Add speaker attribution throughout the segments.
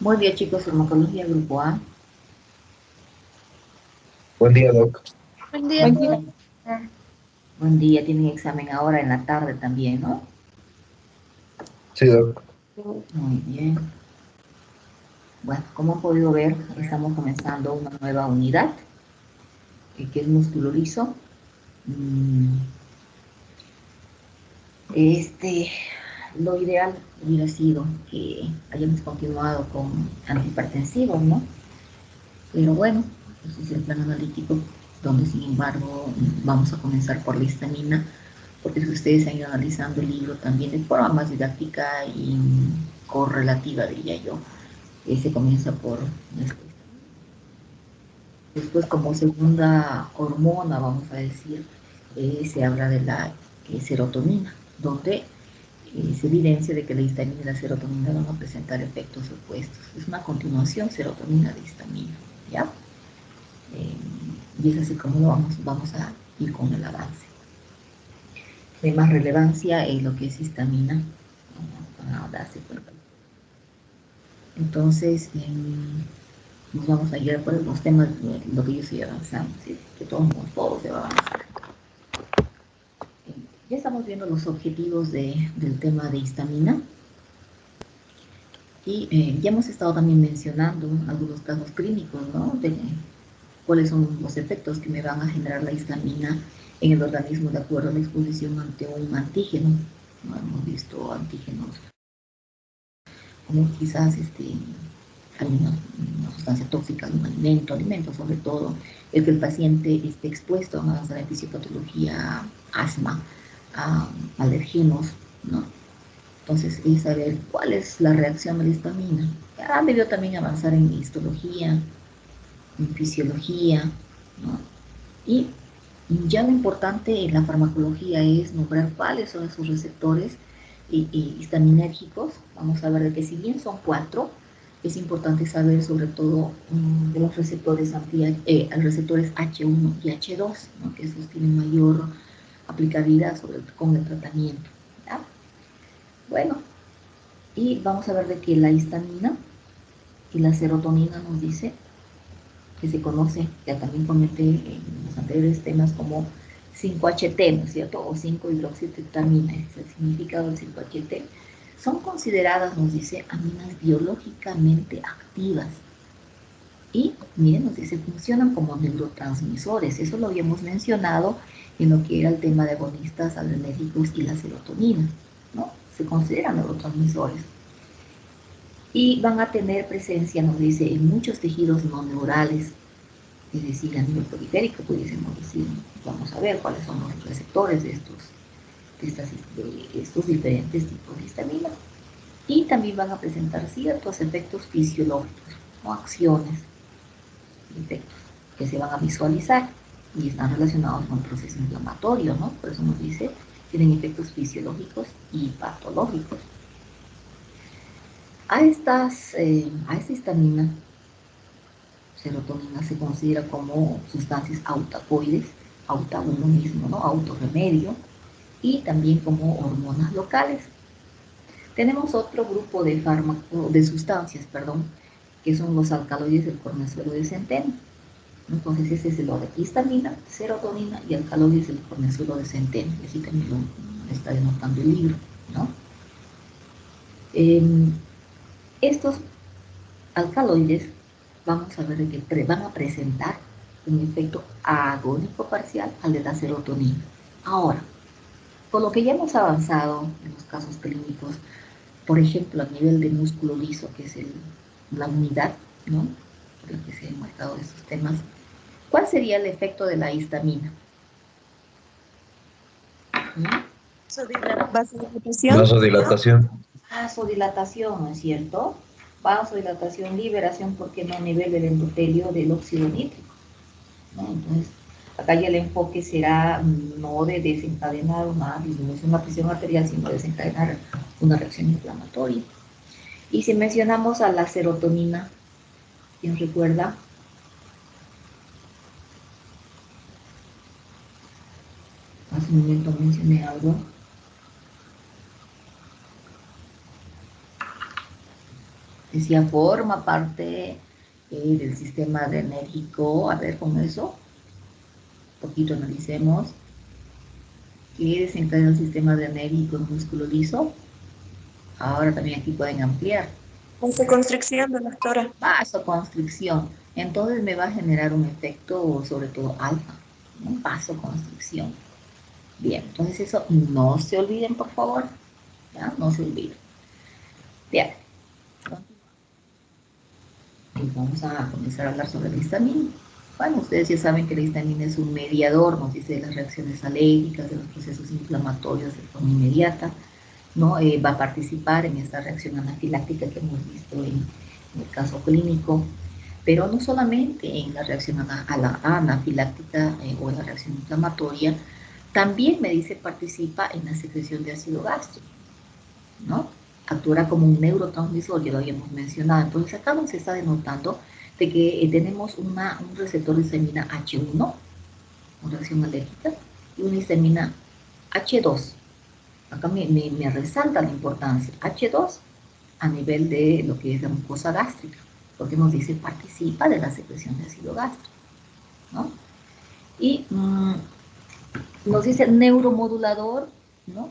Speaker 1: Buen día, chicos, farmacología grupo A.
Speaker 2: Buen día, Doc.
Speaker 3: Buen día,
Speaker 4: Buen
Speaker 3: Doc.
Speaker 4: día.
Speaker 1: Buen día, tienen examen ahora en la tarde también, ¿no?
Speaker 2: Sí, Doc.
Speaker 1: Muy bien. Bueno, como han podido ver, estamos comenzando una nueva unidad, que es músculo liso. Este, lo ideal hubiera sido que hayamos continuado con antihipertensivos, ¿no? Pero bueno, ese es el plan analítico, donde sin embargo vamos a comenzar por la histamina, porque si ustedes han ido analizando el libro también de forma más didáctica y correlativa, diría yo, se comienza por esta histamina. Después, como segunda hormona, vamos a decir, se habla de la serotonina, donde se evidencia de que la histamina y la serotonina van a presentar efectos opuestos. Es una continuación serotonina de histamina, ¿ya? Y es así como vamos a ir con el avance. De más relevancia es lo que es histamina, ¿no? Para darse cuenta. Entonces, nos vamos a guiar por los temas de lo que yo estoy avanzando, ¿sí? Que todos se va a avanzar. Ya estamos viendo los objetivos del tema de histamina y ya hemos estado también mencionando algunos casos clínicos, ¿no? De cuáles son los efectos que me van a generar la histamina en el organismo de acuerdo a la exposición ante un antígeno. ¿No? Hemos visto antígenos como quizás una sustancia tóxica de un alimento sobre todo, el que el paciente esté expuesto a una fisiopatología, asma, a alergenos, ¿no? Entonces, es saber cuál es la reacción de la histamina. Ha debido también avanzar en histología, en fisiología, ¿no? Y ya lo importante en la farmacología es nombrar cuáles son esos receptores histaminérgicos. Vamos a ver de que si bien son 4, es importante saber sobre todo de los receptores, receptores H1 y H2, ¿no? Que esos tienen mayor aplicabilidad con el tratamiento. ¿Ya? Bueno, y vamos a ver de que la histamina y la serotonina nos dice que se conoce, ya también comenté en los anteriores temas, como 5-HT, ¿no es cierto? O 5-hidroxitriptamina, es el significado del 5-HT. Son consideradas, nos dice, aminas biológicamente activas. Y, miren, nos dice, funcionan como neurotransmisores. Eso lo habíamos mencionado en lo que era el tema de agonistas, adrenérgicos y la serotonina, ¿no? Se consideran neurotransmisores. Y van a tener presencia, nos dice, en muchos tejidos no neurales, es decir, a nivel periférico, pudiésemos decir. Vamos a ver cuáles son los receptores de estos diferentes tipos de histamina. Y también van a presentar ciertos efectos fisiológicos o acciones, efectos que se van a visualizar y están relacionados con el proceso inflamatorio, ¿no? Por eso nos dice, tienen efectos fisiológicos y patológicos. A esta histamina, serotonina, se considera como sustancias autacoides, auta uno mismo, ¿no? Autorremedio, y también como hormonas locales. Tenemos otro grupo de sustancias, que son los alcaloides del cornezuelo de centeno. Entonces ese es el orden: histamina, serotonina y alcaloides del cornezuelo de centeno. Y así también lo está denotando el libro, ¿no? Estos alcaloides, vamos a ver que van a presentar un efecto agónico parcial al de la serotonina. Ahora, con lo que ya hemos avanzado en los casos clínicos, por ejemplo, a nivel de músculo liso, que es la unidad, ¿no?, por la que se han marcado estos temas, ¿cuál sería el efecto de la histamina?
Speaker 3: Vasodilatación.
Speaker 2: Vasodilatación.
Speaker 1: Vasodilatación, ¿no es cierto? Vasodilatación, liberación, porque no a nivel del endotelio del óxido nítrico, ¿no? Entonces, acá ya el enfoque será no de desencadenar una disminución de la presión arterial, sino de desencadenar una reacción inflamatoria. Y si mencionamos a la serotonina, ¿quién recuerda? Hace un momento mencioné algo. Decía, forma parte del sistema adrenérgico. A ver, con eso, un poquito analicemos. ¿Qué desencadena el sistema adrenérgico en músculo liso? Ahora también aquí pueden ampliar.
Speaker 3: Vasoconstricción, doctora.
Speaker 1: Vasoconstricción. Entonces me va a generar un efecto, sobre todo alfa, ¿no? Vasoconstricción. Bien, entonces eso no se olviden, por favor. ¿Ya? No se olviden. Bien. Y vamos a comenzar a hablar sobre la histamina. Bueno, ustedes ya saben que la histamina es un mediador, nos dice, de las reacciones alérgicas, de los procesos inflamatorios de forma inmediata, ¿no? Va a participar en esta reacción anafiláctica que hemos visto en el caso clínico, pero no solamente en la reacción a la anafiláctica o en la reacción inflamatoria, también me dice participa en la secreción de ácido gástrico, ¿no? Actuará como un neurotransmisor, ya lo habíamos mencionado. Entonces acá nos está denotando de que tenemos un receptor de histamina H1, una reacción alérgica, y una histamina H2. Acá me resalta la importancia. H2 a nivel de lo que es la mucosa gástrica, porque nos dice participa de la secreción de ácido gástrico, ¿no? Y nos dice neuromodulador, ¿no?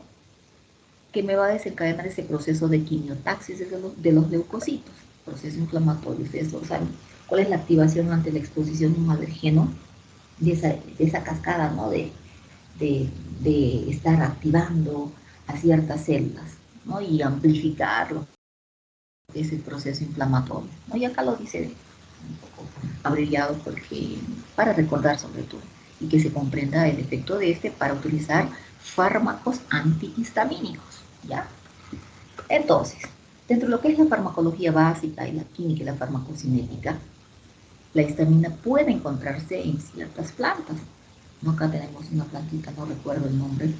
Speaker 1: Que me va a desencadenar ese proceso de quimiotaxis de los leucocitos, proceso inflamatorio. Ustedes lo saben. ¿Cuál es la activación ante la exposición a un alergeno? De esa cascada, ¿no? De estar activando a ciertas células, ¿no? Y amplificarlo, ese proceso inflamatorio, ¿no? Y acá lo dice un poco abreviado porque, para recordar sobre todo, y que se comprenda el efecto de este para utilizar fármacos antihistamínicos, ¿ya? Entonces, dentro de lo que es la farmacología básica y la química y la farmacocinética, la histamina puede encontrarse en ciertas plantas. ¿No? Acá tenemos una plantita, no recuerdo el nombre,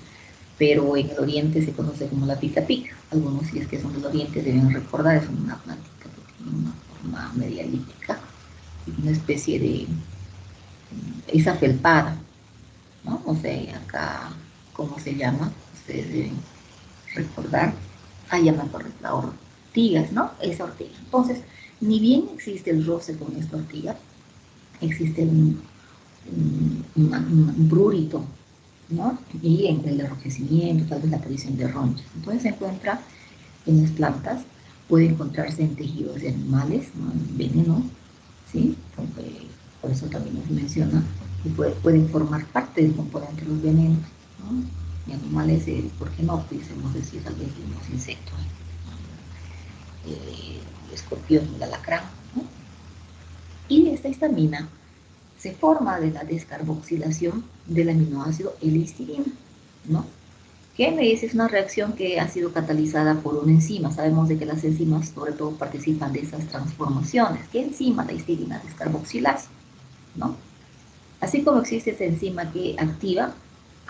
Speaker 1: pero en el oriente se conoce como la pica pica. Algunos, si es que son del oriente, deben recordar, es una plantita que tiene una forma media elíptica, una especie de esa felpada, ¿no? No sé acá cómo se llama, ustedes deben recordar. Ah, ya me acordé, la ortigas, ¿no? Esa ortiga. Entonces, ni bien existe el roce con esta ortiga, existe un prurito, ¿no? Y en el enrojecimiento, tal vez la aparición de ronchas. Entonces se encuentra en las plantas, puede encontrarse en tejidos de animales, ¿no? En veneno, ¿sí? Por eso también nos menciona que pueden formar parte del componente de los venenos, ¿no? Y animales, ¿por qué no? Podemos decir tal vez unos insectos, el escorpión, el alacrán, ¿no? Y esta histamina se forma de la descarboxilación del aminoácido L-histamina, ¿no? Que me dice es una reacción que ha sido catalizada por una enzima. Sabemos de que las enzimas sobre todo participan de esas transformaciones. ¿Qué enzima? La histamina descarboxilasa, ¿no? Así como existe esa enzima que activa,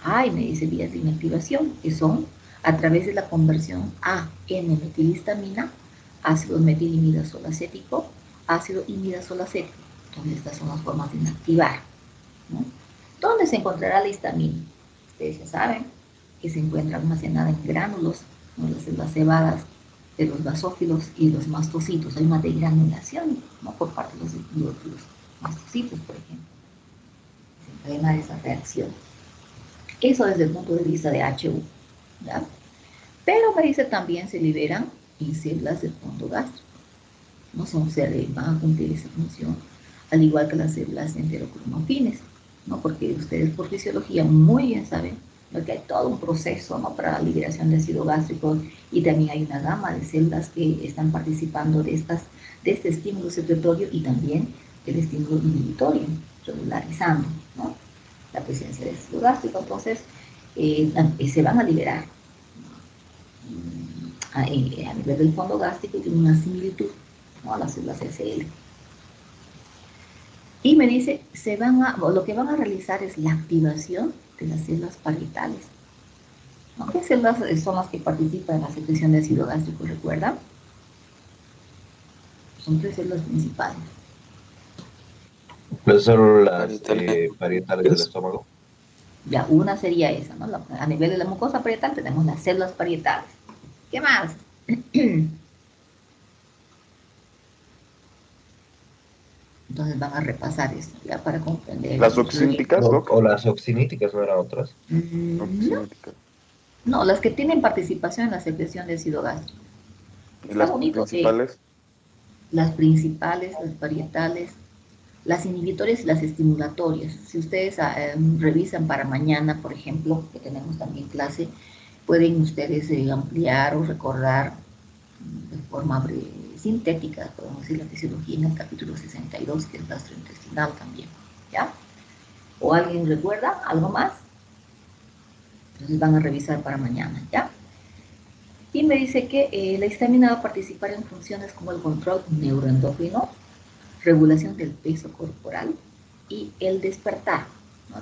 Speaker 1: hay, me dice, vías de inactivación, que son a través de la conversión a N-metilhistamina, ácido metilimidazola acético, ácido imidazola acético. Entonces estas son las formas de inactivar, ¿no? ¿Dónde se encontrará la histamina? Ustedes ya saben que se encuentra almacenada en gránulos, ¿no? Las células cebadas de los basófilos y los mastocitos. Hay una degranulación, ¿no? Por parte de los mastocitos, por ejemplo. Desencadenar esa reacción. Eso desde el punto de vista de HU, ¿ya? Pero me dice también se liberan en células del fondo gástrico. No son células, van a cumplir esa función, al igual que las células enterocromafines, ¿no? Porque ustedes por fisiología muy bien saben, ¿no? Que hay todo un proceso, ¿no? Para la liberación de ácido gástrico, y también hay una gama de células que están participando de este estímulo secretorio y también del estímulo inhibitorio, regularizando, ¿no? La presencia de ácido gástrico. Entonces se van a liberar a nivel del fondo gástrico, y tiene una similitud, ¿no? A las células SL. Y me dice, lo que van a realizar es la activación de las células parietales, ¿no? ¿Qué células son las que participan en la secreción de ácido gástrico? ¿Recuerdan? Son tres células principales.
Speaker 2: Las células parietales del estómago.
Speaker 1: Ya, una sería esa, ¿no? A nivel de la mucosa parietal tenemos las células parietales. ¿Qué más? Entonces van a repasar esto, ya para comprender.
Speaker 4: ¿Las oxiníticas, Doc?
Speaker 2: O las oxiníticas, ¿no eran otras?
Speaker 1: No,
Speaker 4: Oxiníticas.
Speaker 1: no, las que tienen participación en la secreción de ácido gástrico.
Speaker 4: ¿Y
Speaker 1: Está
Speaker 4: las
Speaker 1: bonito,
Speaker 4: principales?
Speaker 1: las principales, las parietales, las inhibitorias y las estimulatorias. Si ustedes revisan para mañana, por ejemplo, que tenemos también clase, pueden ustedes ampliar o recordar de forma sintética, podemos decir, la fisiología en el capítulo 62, que es gastrointestinal también, ¿ya? ¿O alguien recuerda algo más? Entonces van a revisar para mañana, ¿ya? Y me dice que la histamina va a participar en funciones como el control neuroendocrino, regulación del peso corporal y el despertar, ¿no?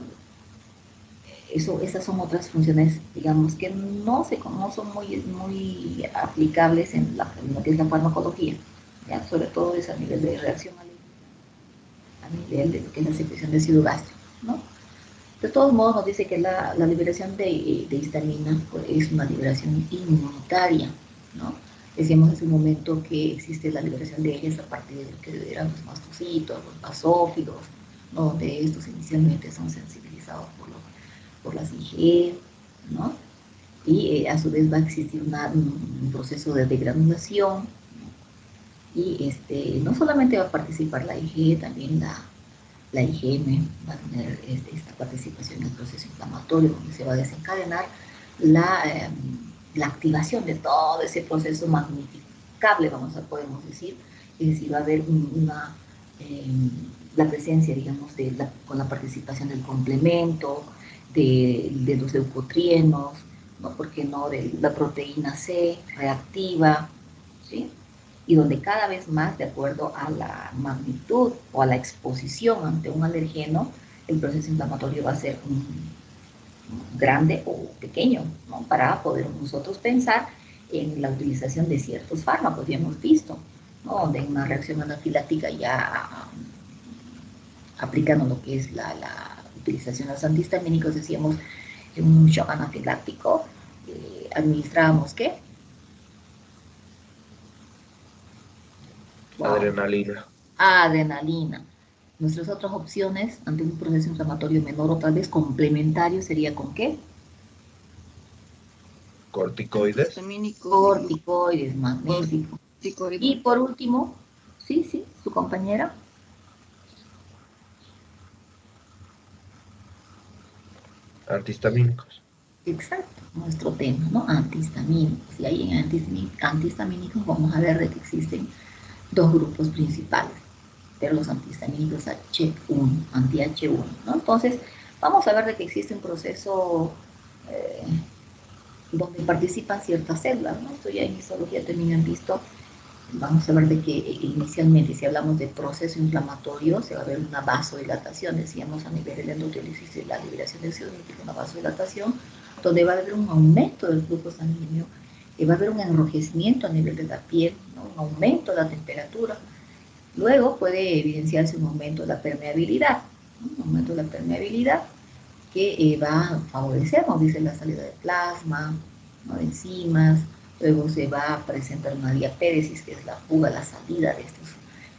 Speaker 1: Esas son otras funciones, digamos, que no son muy aplicables en lo que es la farmacología, ¿ya? Sobre todo es a nivel de reacción alérgica, a nivel de lo que es la secreción de ácido gástrico, ¿no? De todos modos nos dice que la liberación de histamina pues, es una liberación inmunitaria, ¿no? Decíamos hace un momento que existe la liberación de ellas a partir de lo que eran los mastocitos, los basófilos, ¿no? Donde estos inicialmente son sensibilizados por las IgE, ¿no? Y a su vez va a existir un proceso de degranulación, ¿no? Y no solamente va a participar la IgE, también la IgM va a tener esta participación en el proceso inflamatorio, donde se va a desencadenar la activación de todo ese proceso magnificable, podemos decir, es decir, va a haber la presencia, digamos, con la participación del complemento, de los leucotrienos, ¿no? ¿Por qué no? De la proteína C reactiva, ¿sí? Y donde cada vez más, de acuerdo a la magnitud o a la exposición ante un alergeno, el proceso inflamatorio va a ser grande o pequeño, ¿no? Para poder nosotros pensar en la utilización de ciertos fármacos, ya hemos visto, ¿no? Donde en una reacción anafiláctica ya aplicando lo que es la utilización de los antihistamínicos, decíamos en un shock anafiláctico, administrábamos ¿qué?
Speaker 2: Wow. Adrenalina.
Speaker 1: Adrenalina. Nuestras otras opciones ante un proceso inflamatorio menor o tal vez complementario sería ¿con qué?
Speaker 2: Corticoides.
Speaker 1: Corticoides, magnífico. Y por último, sí, su compañera.
Speaker 2: Antihistamínicos.
Speaker 1: Exacto, nuestro tema, ¿no? Antihistamínicos. Y ahí en antihistamínicos vamos a ver de que existen dos grupos principales, pero los antihistamínicos H1, anti-H1, ¿no? Entonces, vamos a ver de que existe un proceso donde participan ciertas células, ¿no? Esto ya en histología también han visto. Vamos a ver de que inicialmente, si hablamos de proceso inflamatorio, se va a ver una vasodilatación, decíamos a nivel de la endoteolisis y la liberación de ácido nítrico, una vasodilatación, donde va a haber un aumento del flujo sanguíneo, va a haber un enrojecimiento a nivel de la piel, ¿no? Un aumento de la temperatura. Luego puede evidenciarse un aumento de la permeabilidad, ¿no? Un aumento de la permeabilidad que va a favorecer, nos dice, la salida de plasma, ¿no? De enzimas. Luego se va a presentar una diapéresis, que es la fuga, la salida de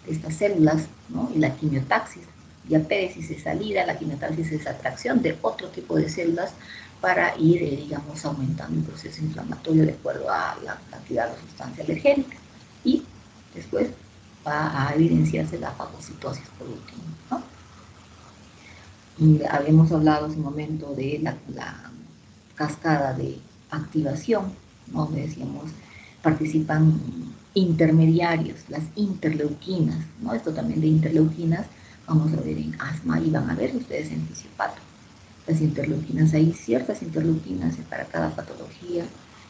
Speaker 1: estas células, ¿no? Y la quimiotaxis. Diapéresis es salida, la quimiotaxis es atracción de otro tipo de células para ir, digamos, aumentando el proceso inflamatorio de acuerdo a la cantidad de la sustancia alergénica. Y después va a evidenciarse la fagocitosis por último, ¿no? Y habíamos hablado hace un momento de la cascada de activación, donde decíamos participan intermediarios, las interleuquinas, ¿no? Esto también de interleuquinas vamos a ver en asma y van a ver ustedes en fisiopato. Las interleuquinas, hay ciertas interleuquinas para cada patología,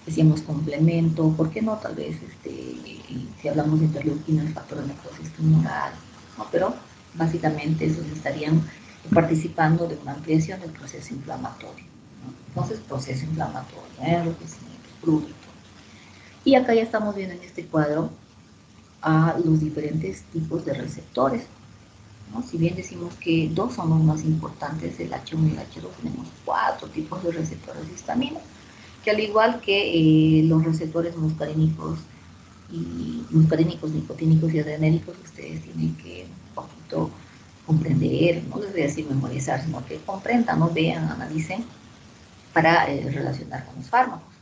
Speaker 1: decíamos complemento, ¿por qué no? Tal vez si hablamos de interleuquinas, el factor de necrosis tumoral, ¿no? Pero básicamente esos estarían participando de una ampliación del proceso inflamatorio, ¿no? Entonces, proceso inflamatorio, enrojecimiento, prurito. Y acá ya estamos viendo en este cuadro a los diferentes tipos de receptores, ¿no? Si bien decimos que dos son los más importantes, el H1 y el H2, tenemos 4 tipos de receptores de histamina, que al igual que los receptores muscarínicos y muscarínicos, nicotínicos y adrenérgicos, ustedes tienen que un poquito comprender, no les voy a decir memorizar, sino que comprendan, no vean, analicen para relacionar con los fármacos.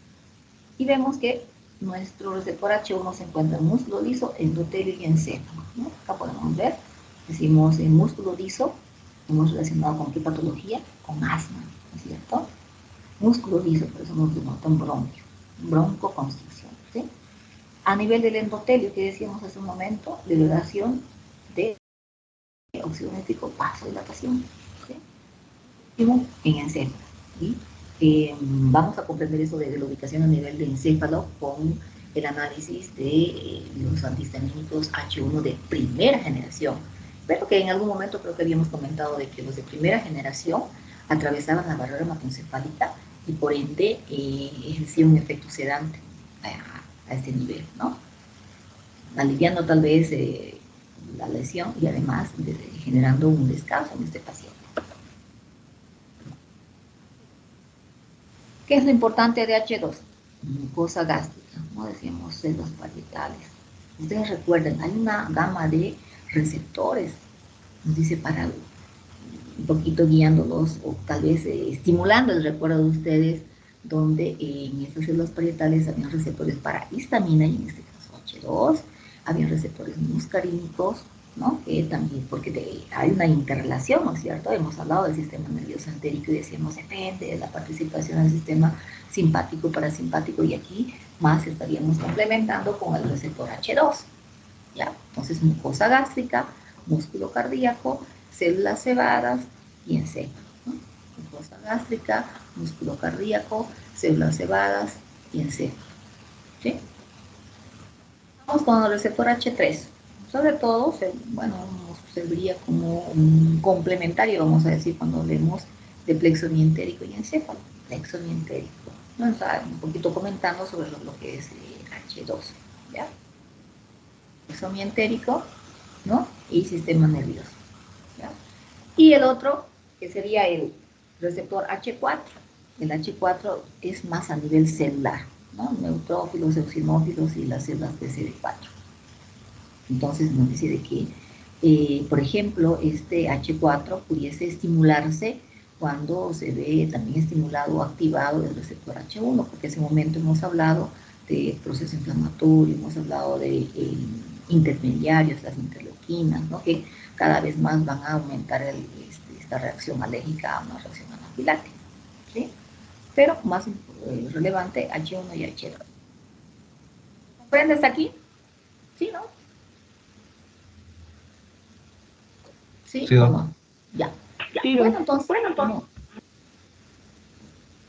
Speaker 1: Y vemos que nuestro receptor H1 se encuentra en músculo liso, endotelio y encéfalo, ¿no? Acá podemos ver, decimos en músculo liso, hemos relacionado con qué patología, con asma, ¿no es cierto? Músculo liso, por eso nos denota un bronquio, broncoconstricción, ¿sí? A nivel del endotelio, que decíamos hace un momento, liberación de óxido nítrico, vasodilatación, ¿sí? En encéfalo, ¿sí? Vamos a comprender eso de la ubicación a nivel de encéfalo con el análisis de los antihistamínicos H1 de primera generación. Pero que en algún momento creo que habíamos comentado de que los de primera generación atravesaban la barrera hematoencefálica y por ende ejercían un efecto sedante a este nivel, ¿no? Aliviando tal vez la lesión y además generando un descanso en este paciente. ¿Qué es lo importante de H2? Mucosa gástrica, ¿no? Decíamos células parietales. Ustedes recuerden, hay una gama de receptores, nos dice para un poquito guiándolos o tal vez estimulando el recuerdo de ustedes, donde en estas células parietales habían receptores para histamina y en este caso H2, habían receptores muscarínicos, ¿no? Que también, porque hay una interrelación, ¿no es cierto? Hemos hablado del sistema nervioso entérico y decíamos depende de la participación del sistema simpático, parasimpático, y aquí más estaríamos complementando con el receptor H2, ¿ya? Entonces, mucosa gástrica, músculo cardíaco, células cebadas y encéfalo, ¿no? Mucosa gástrica, músculo cardíaco, células cebadas y encéfalo, ¿sí? Vamos con el receptor H3. Sobre todo, bueno, nos serviría como un complementario, vamos a decir, cuando hablemos de plexo mientérico y encéfalo. Plexo mientérico. Vamos a un poquito comentando sobre lo que es H2, ¿ya? Plexo mientérico, ¿no? Y sistema nervioso, ¿ya? Y el otro, que sería el receptor H4. El H4 es más a nivel celular, ¿no? Neutrófilos, eosinófilos y las células de CD4. Entonces nos dice de que, por ejemplo, este H4 pudiese estimularse cuando se ve también estimulado o activado el receptor H1, porque en ese momento hemos hablado de proceso inflamatorio, hemos hablado de intermediarios, las interleuquinas, ¿no? Que cada vez más van a aumentar esta reacción alérgica a una reacción anafiláctica, ¿sí? Pero más relevante, H1 y H2. ¿Comprendes aquí? ¿Sí, no? ¿Sí,
Speaker 2: Sí,
Speaker 1: o
Speaker 2: ¿no?
Speaker 1: no? Ya.
Speaker 3: Sí,
Speaker 1: Bueno, entonces, no.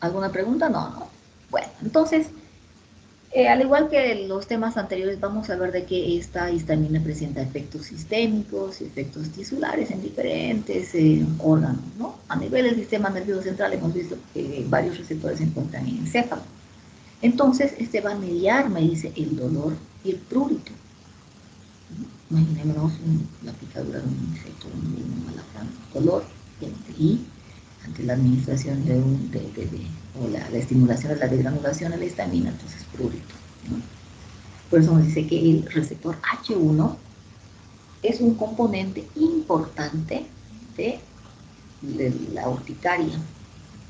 Speaker 1: ¿Alguna pregunta? No, no. Bueno, entonces, al igual que los temas anteriores, vamos a ver de que esta histamina presenta efectos sistémicos y efectos tisulares en diferentes órganos, ¿no? A nivel del sistema nervioso central hemos visto que varios receptores se encuentran en el encéfalo. Entonces, este va a mediar, me dice, el dolor y el prurito. Imaginémonos la picadura de un insecto, un alacrán, dolor y ante la administración o la estimulación de la degranulación de la histamina, entonces prurito, ¿no? Por eso nos dice que el receptor H1 es un componente importante de la urticaria,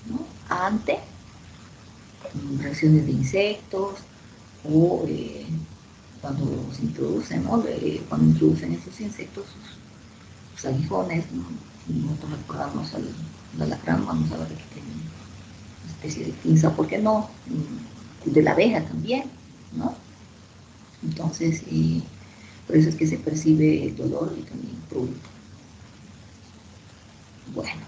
Speaker 1: ¿no? Ante reacciones de insectos o cuando se introducen, ¿no? Cuando introducen esos insectos, sus aguijones, ¿no? Si nosotros recordamos al alacrán, vamos a ver que tiene una especie de pinza, ¿por qué no? De la abeja también, ¿no? Entonces, por eso es que se percibe el dolor y también prurito. Bueno,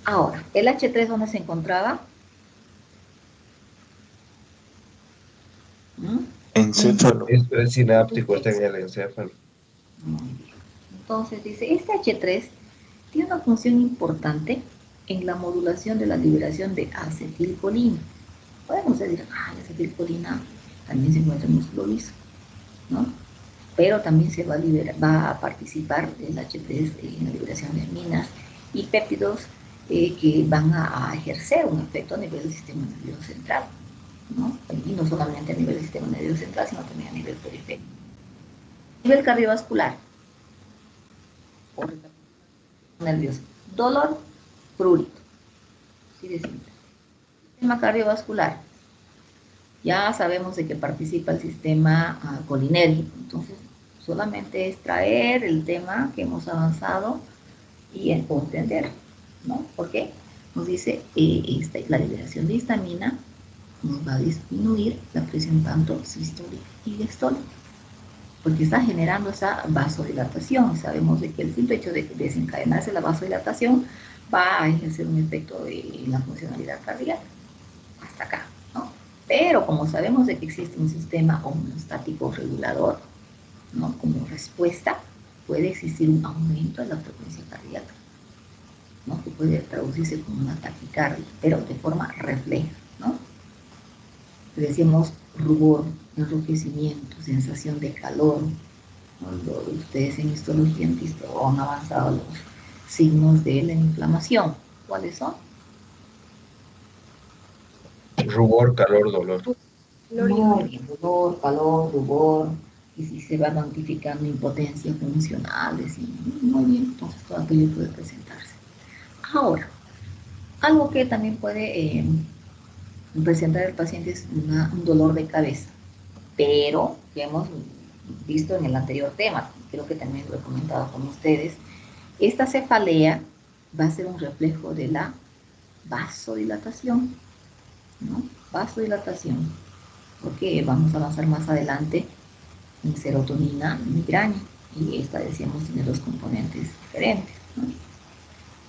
Speaker 1: ahora, ¿el H3 dónde se encontraba?
Speaker 4: Encéfalo.
Speaker 2: Es sináptico, está en el encéfalo.
Speaker 1: Muy bien. Entonces dice, este H3 tiene una función importante en la modulación de la liberación de acetilcolina. Podemos decir, la acetilcolina también se encuentra en músculo liso, ¿no? Pero también se va a participar el H3 en la liberación de aminas y péptidos que van a ejercer un efecto a nivel del sistema nervioso central. ¿no? Y no solamente a nivel del sistema nervioso central, sino también a nivel periférico. Nivel cardiovascular, o nervioso, dolor, prurito, así de simple. Sistema cardiovascular, ya sabemos de que participa el sistema colinérgico, entonces solamente es traer el tema que hemos avanzado y entender, ¿no? Porque nos dice la liberación de histamina nos va a disminuir la presión tanto sistólica y diastólica, porque está generando esa vasodilatación. Sabemos de que el simple hecho de desencadenarse la vasodilatación va a ejercer un efecto en la funcionalidad cardíaca, hasta acá, ¿no? Pero como sabemos de que existe un sistema homeostático regulador, ¿no? Como respuesta, puede existir un aumento de la frecuencia cardíaca, ¿no? Que puede traducirse como una taquicardia, pero de forma refleja, ¿no? Decimos rubor, enrojecimiento, sensación de calor, ¿no? Ustedes en histología han visto o han avanzado los signos de la inflamación. ¿Cuáles son?
Speaker 2: Rubor, calor, dolor.
Speaker 1: Muy bien, dolor, calor, rubor, y si se va notificando impotencia funcional, decimos, muy bien, entonces todo aquello puede presentarse. Ahora, algo que también puede presentar el paciente es un dolor de cabeza, pero que hemos visto en el anterior tema, creo que también lo he comentado con ustedes, esta cefalea va a ser un reflejo de la vasodilatación, ¿no? Vasodilatación, porque vamos a avanzar más adelante en serotonina y migraña, y esta decíamos tiene dos componentes diferentes, ¿no?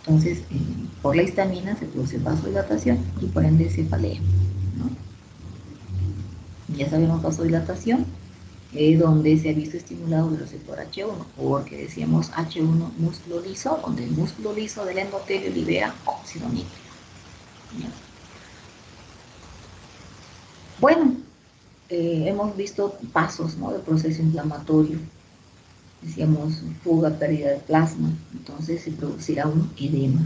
Speaker 1: Entonces, por la histamina se produce vasodilatación y por ende cefalea, ¿no? Ya sabemos vasodilatación, donde se ha visto estimulado el receptor H1, porque decíamos H1 músculo liso, donde el músculo liso del endotelio libera óxido nítrico. Bueno, hemos visto pasos, ¿no?, del proceso inflamatorio. Decíamos fuga, pérdida de plasma, entonces se producirá un edema.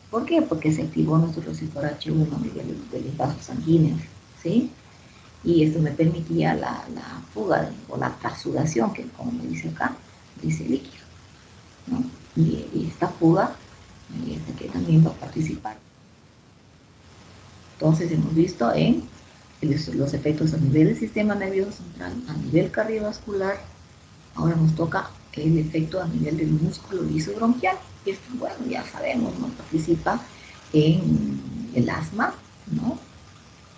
Speaker 1: ¿Por qué? Porque se activó nuestro receptor H1 a nivel de los vasos sanguíneos, ¿sí? Y esto me permitía la fuga o la trasudación, que como me dice acá, dice líquido, ¿no? Y esta fuga que también va a participar. Entonces hemos visto en los efectos a nivel del sistema nervioso central, a nivel cardiovascular. Ahora nos toca el efecto a nivel del músculo liso bronquial. Y esto, bueno, ya sabemos, ¿no? Participa en el asma, ¿no?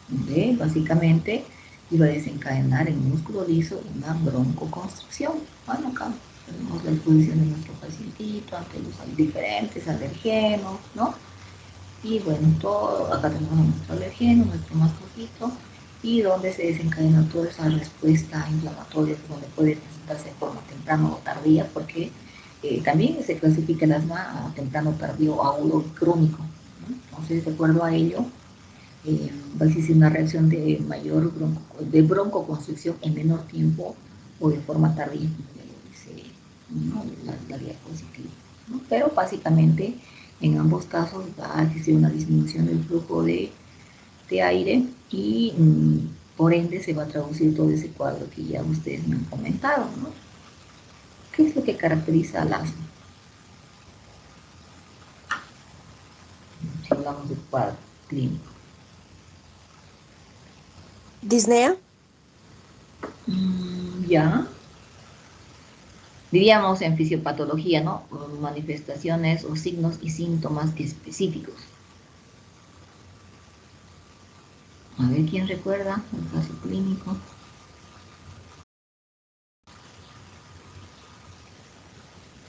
Speaker 1: Donde básicamente iba a desencadenar en el músculo liso una broncoconstricción. Bueno, acá tenemos la exposición de nuestro pacientito ante los diferentes alergenos, ¿no? Y bueno, todo, acá tenemos nuestro alergeno, nuestro mascotito, y donde se desencadena toda esa respuesta inflamatoria, donde puede presentarse de forma temprana o tardía, porque también se clasifica el asma a temprano, tardío, agudo y crónico, ¿no? Entonces, de acuerdo a ello, va a existir una reacción de mayor broncoconstricción en menor tiempo o de forma tardía, como ya lo dice, ¿no?, la diapositiva, ¿no? Pero básicamente en ambos casos va a existir una disminución del flujo de aire y por ende se va a traducir todo ese cuadro que ya ustedes me han comentado, ¿no? ¿Qué es lo que caracteriza al asma? Si hablamos del cuadro clínico.
Speaker 3: ¿Disnea?
Speaker 1: Ya. Diríamos en fisiopatología, ¿no? Manifestaciones o signos y síntomas específicos. A ver, ¿quién recuerda el caso clínico?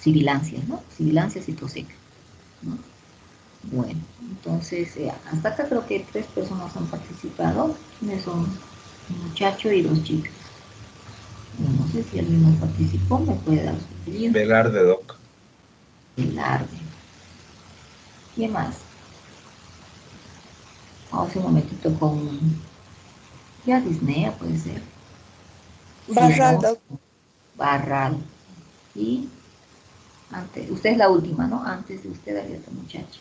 Speaker 1: Sibilancias, ¿no? Sibilancias y tos seca, ¿no? Bueno, entonces, hasta acá creo que 3 personas han participado. ¿Quiénes son? Un muchacho y 2 chicas. No sé si alguien más participó, me puede dar su apellido.
Speaker 2: Velarde, doc.
Speaker 1: Velarde. ¿Quién más? Vamos un momentito con... Ya Disnea puede ser.
Speaker 3: Barral,
Speaker 1: Sigamos.
Speaker 3: doc.
Speaker 1: Barral. Y antes, usted es la última, ¿no? Antes de usted había otro muchacho.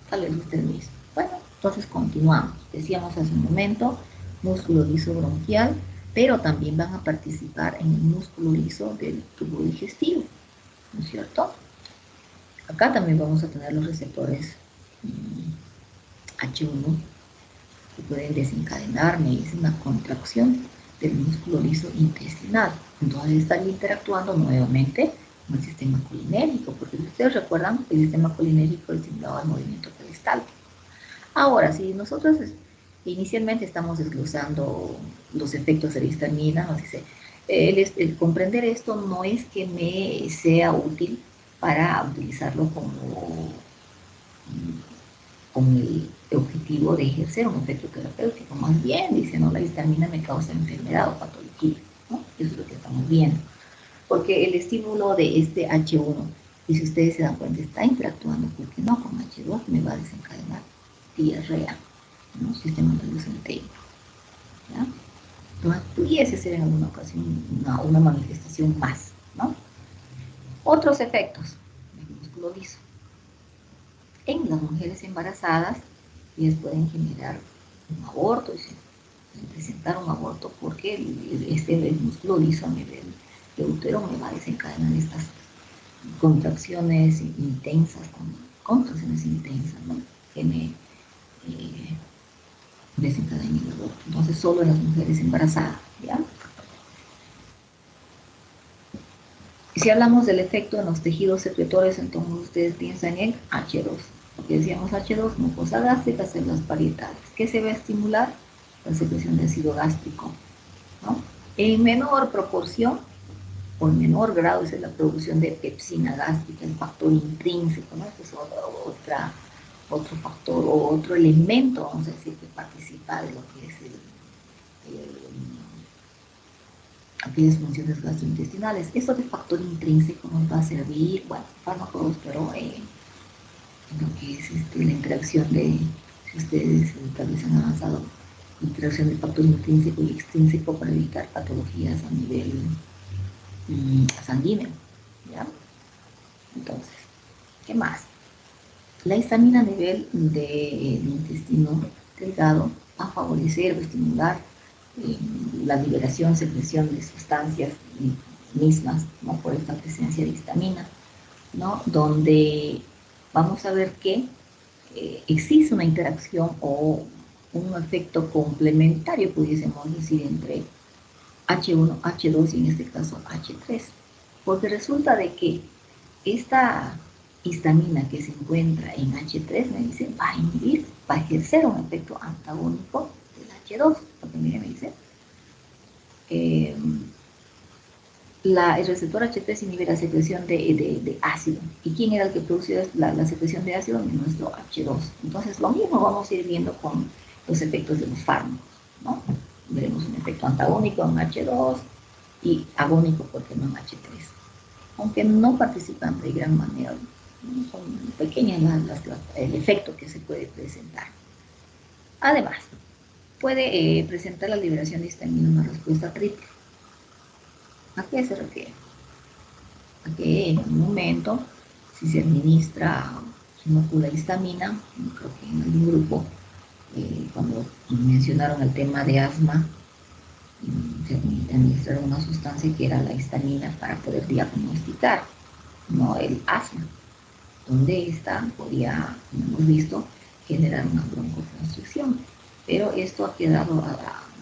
Speaker 1: Tal vez usted mismo. Bueno, Entonces continuamos. Decíamos hace un momento, músculo liso bronquial, pero también van a participar en el músculo liso del tubo digestivo, ¿no es cierto? Acá también vamos a tener los receptores H1 que pueden desencadenar una contracción del músculo liso intestinal. Entonces están interactuando nuevamente con el sistema colinérgico, porque si ustedes recuerdan, el sistema colinérgico estimulaba el movimiento peristáltico. Ahora, si nosotros inicialmente estamos desglosando los efectos de la histamina, nos dice, el comprender esto no es que me sea útil para utilizarlo con el objetivo de ejercer un efecto terapéutico. Más bien, dice, no, la histamina me causa enfermedad o patología, ¿no? Eso es lo que estamos viendo. Porque el estímulo de este H1, y si ustedes se dan cuenta, está interactuando, porque no, con H2 me va a desencadenar diarrea, ¿no? Sistema nervioso entérico, ¿ya? Entonces pudiese ser en alguna ocasión una manifestación más, ¿no? Otros efectos del músculo liso. En las mujeres embarazadas, ellas pueden generar un aborto, presentar un aborto, porque el músculo liso a nivel de útero me va a desencadenar estas contracciones intensas, contracciones intensas, ¿no? Que me desencadenan el aborto. Entonces, solo en las mujeres embarazadas, ¿ya? Y si hablamos del efecto en los tejidos secretores, entonces ustedes piensan en H2. Porque decíamos H2, mucosa gástrica, células parietales. ¿Qué se va a estimular? La secreción de ácido gástrico, ¿no? En menor proporción o en menor grado es la producción de pepsina gástrica, el factor intrínseco, ¿no? Este es otro factor o otro elemento, vamos a decir, que participa de lo que es aquellas funciones gastrointestinales. Eso de factor intrínseco nos va a servir, bueno, fármacos, pero en lo que es la interacción de, si ustedes tal vez han avanzado, interacción de factor intrínseco y extrínseco para evitar patologías a nivel sanguíneo, ¿ya? Entonces, ¿qué más? La histamina a nivel del intestino delgado va a favorecer o estimular la liberación, secreción de sustancias mismas, ¿no? Por esta presencia de histamina, ¿no? Donde vamos a ver que existe una interacción o un efecto complementario, pudiésemos decir, entre H1, H2 y en este caso H3, porque resulta de que esta histamina que se encuentra en H3, me dice, va a inhibir, va a ejercer un efecto antagónico del H2, porque mire, me dice, el receptor H3 inhibe la secreción de ácido. ¿Y quién era el que producía la secreción de ácido? Nuestro H2. Entonces, lo mismo vamos a ir viendo con los efectos de los fármacos, ¿no? Veremos un efecto antagónico en H2 y agónico, porque no en H3. Aunque no participan de gran manera, son pequeñas el efecto que se puede presentar. Además, puede presentar la liberación de histamina una respuesta triple. ¿A qué se refiere? A que en un momento, si se administra, se inocula histamina, creo que en algún grupo, cuando mencionaron el tema de asma, se administraron una sustancia que era la histamina para poder diagnosticar, no el asma, donde esta podía, como hemos visto, generar una broncoconstricción. Pero esto ha quedado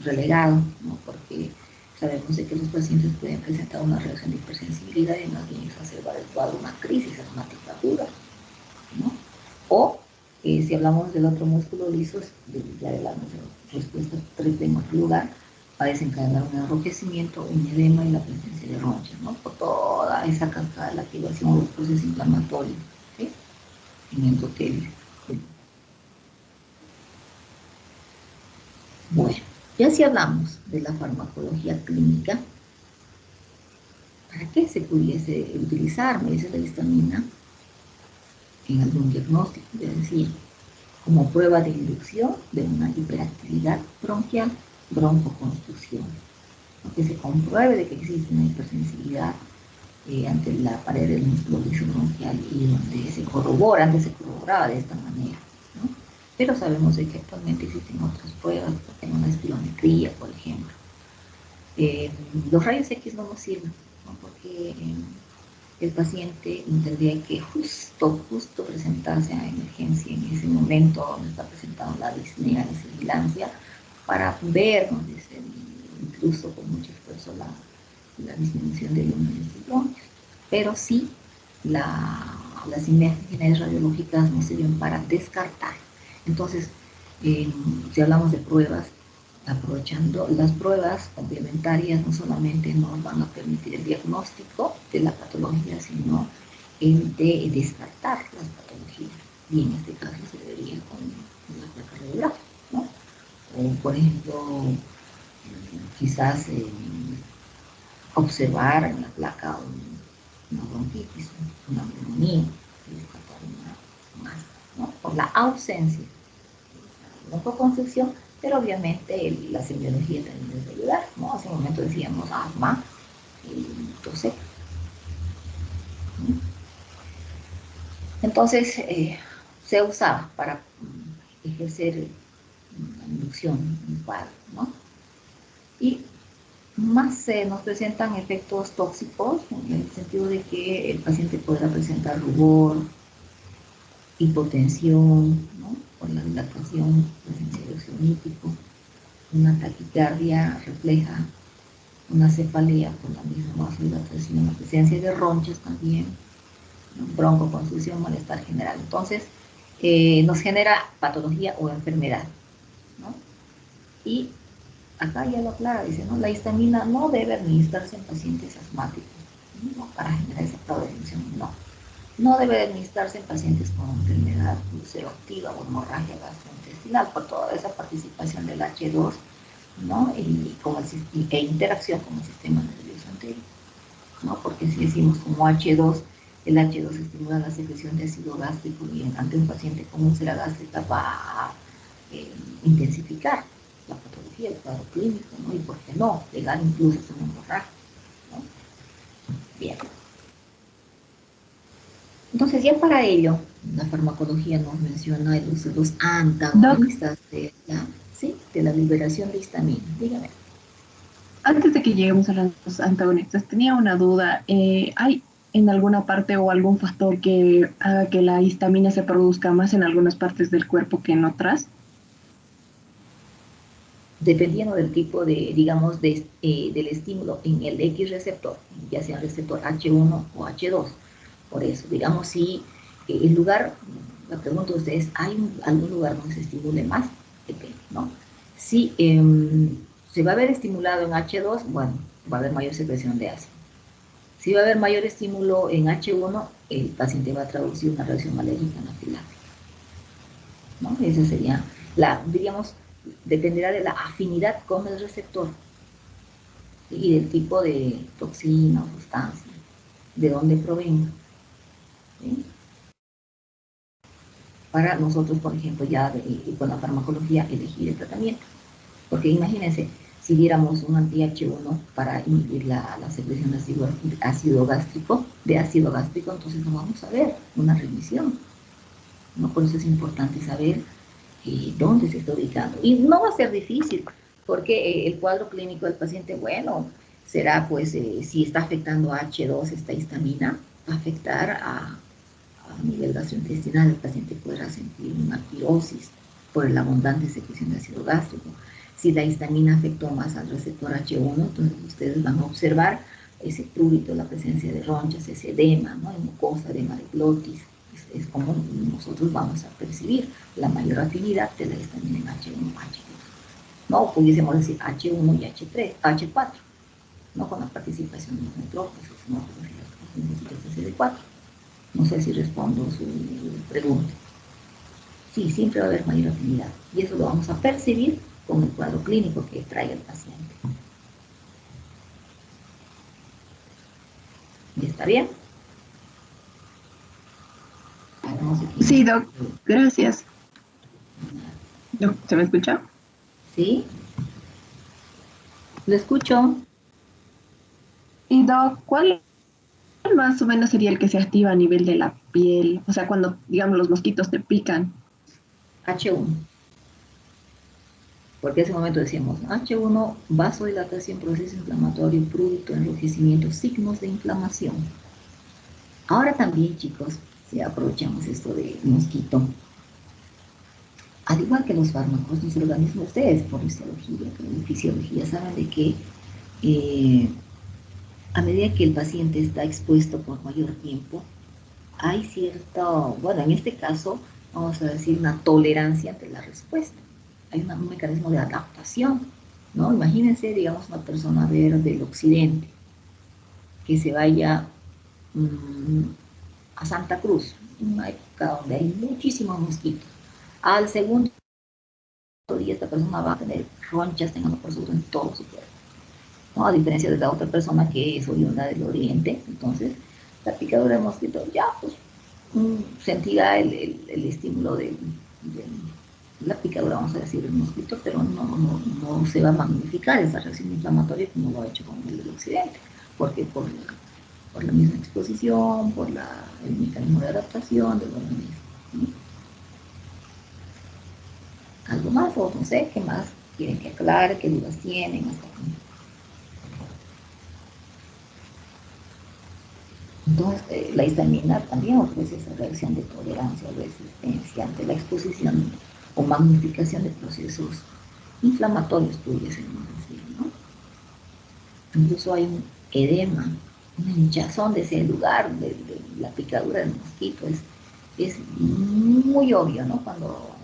Speaker 1: relegado, ¿no? Porque sabemos de que los pacientes pueden presentar una reacción de hipersensibilidad y más bien exacerbar el cuadro, una crisis asmática aguda, ¿no? O si hablamos del otro músculo liso, ya de la respuesta triple en otro lugar, va a desencadenar un enrojecimiento, un edema y la presencia de ronchas, ¿no? Por toda esa cascada de la activación o el proceso inflamatorio, ¿sí? En el endotelio. Bueno, ya si hablamos de la farmacología clínica, ¿para qué se pudiese utilizar? Me dice la histamina en algún diagnóstico, ya decía, como prueba de inducción de una hiperactividad bronquial, broncoconstricción, que se compruebe de que existe una hipersensibilidad ante la pared del músculo liso bronquial y donde se corrobora, antes se corroboraba de esta manera, ¿no? Pero sabemos de que actualmente existen otras pruebas, como una espirometría, por ejemplo. Los rayos X no nos sirven, ¿no? Porque el paciente tendría que justo presentarse a emergencia en ese momento donde está presentando la disnea, la sibilancia, para ver, ¿no? Incluso con mucho esfuerzo, la disminución del número de bronquios. Pero sí, las imágenes radiológicas nos sirven para descartar. Entonces, si hablamos de pruebas, aprovechando las pruebas complementarias, no solamente nos van a permitir el diagnóstico de la patología, sino el de descartar las patologías. Y en este caso se debería con la placa radiográfica, ¿no? O, por ejemplo, quizás observar en la placa una bronquitis, una neumonía, y descartar una más, ¿no? Por la ausencia de la broncoconstricción, pero obviamente la semiología también debe ayudar, ¿no? Hace un momento decíamos asma y tos. Entonces, se usa para ejercer la inducción en cuadro, ¿no? Y más nos presentan efectos tóxicos, en el sentido de que el paciente podrá presentar rubor, hipotensión, ¿no? Por la dilatación, presencia de oxígeno, una taquicardia refleja, una cefalea por la misma vasodilatación, la presencia de ronchas también, ¿no? Broncoconstricción, malestar general. Entonces, nos genera patología o enfermedad, ¿no? Y acá ya lo aclara, dice, ¿no? La histamina no debe administrarse en pacientes asmáticos, ¿no? Para generar esa prevención, no. No debe administrarse en pacientes con enfermedad ulceroactiva o hemorragia gastrointestinal por toda esa participación del H2, ¿no? E interacción con el sistema nervioso entérico, ¿no? Porque si decimos como H2, el H2 estimula la secreción de ácido gástrico y ante un paciente con úlcera gástrica va a intensificar la patología, el cuadro clínico, ¿no? Y por qué no, llegar incluso a una hemorragia, ¿no? Bien. Entonces, ya para ello, la farmacología nos menciona el uso de los antagonistas de la liberación de histamina. Dígame.
Speaker 5: Antes de que lleguemos a los antagonistas, tenía una duda. ¿Hay en alguna parte o algún factor que haga que la histamina se produzca más en algunas partes del cuerpo que en otras?
Speaker 1: Dependiendo del tipo de, digamos, del estímulo en el X receptor, ya sea el receptor H1 o H2. Por eso, digamos, si el lugar, la pregunta de ustedes, ¿hay algún lugar donde se estimule más? ¿No? Si se va a ver estimulado en H2, bueno, va a haber mayor secreción de ácido. Si va a haber mayor estímulo en H1, el paciente va a traducir una reacción alérgica anafiláctica, ¿no? Esa sería diríamos, dependerá de la afinidad con el receptor, ¿sí? Y del tipo de toxina o sustancia, de dónde provenga, ¿sí? Para nosotros, por ejemplo, ya con la farmacología elegir el tratamiento. Porque imagínense, si diéramos un anti-H1 para inhibir la secreción de ácido gástrico, entonces no vamos a ver una remisión, ¿no? Por eso es importante saber dónde se está ubicando. Y no va a ser difícil, porque el cuadro clínico del paciente, bueno, será pues si está afectando a H2, esta histamina, va a afectar a nivel gastrointestinal, el paciente podrá sentir una pirosis por la abundante secreción de ácido gástrico. Si la histamina afectó más al receptor H1, entonces ustedes van a observar ese prurito, la presencia de ronchas, ese edema, ¿no? Mucosa, edema de glotis. Es como nosotros vamos a percibir la mayor afinidad de la histamina en H1 o H2. ¿No? Pudiésemos decir H1 y H4, ¿no? Con la participación de los neutrófilos, ¿no? Con la CD4. No sé si respondo su pregunta. Sí, siempre va a haber mayor afinidad. Y eso lo vamos a percibir con el cuadro clínico que trae el paciente. ¿Y está bien? No sé
Speaker 5: sí, Doc. Gracias. Doc, ¿se me escucha?
Speaker 1: ¿Sí? ¿Lo escucho?
Speaker 5: Y Doc, ¿cuál más o menos sería el que se activa a nivel de la piel? O sea, cuando, digamos, los mosquitos te pican.
Speaker 1: H1. Porque en ese momento decíamos H1, vasodilatación, proceso inflamatorio, prurito, enrojecimiento, signos de inflamación. Ahora también, chicos, si aprovechamos esto de mosquito, al igual que los fármacos, nuestro organismo, ustedes por histología, por fisiología, saben de que a medida que el paciente está expuesto por mayor tiempo, hay cierto, bueno, en este caso, vamos a decir, una tolerancia ante la respuesta. Hay un mecanismo de adaptación, ¿no? Imagínense, digamos, una persona del occidente que se vaya a Santa Cruz, en una época donde hay muchísimos mosquitos. Al segundo día esta persona va a tener ronchas, tengando por seguro en todo su cuerpo, ¿no? A diferencia de la otra persona que es oriunda del oriente. Entonces, la picadura de mosquito ya, pues, sentirá el estímulo de la picadura, vamos a decir, del mosquito, pero no se va a magnificar esa reacción inflamatoria como lo ha hecho con el del occidente, porque por la misma exposición, por el mecanismo de adaptación del organismo, ¿sí? ¿Algo más? O no sé, ¿qué más quieren que aclare? ¿Qué dudas tienen? Hasta aquí. Entonces, la histamina también ofrece esa reacción de tolerancia o resistencia ante la exposición o magnificación de procesos inflamatorios, pudiésemos decir, ¿no? Incluso hay un edema, una hinchazón de ese lugar, de la picadura del mosquito. Es muy obvio, ¿no? Cuando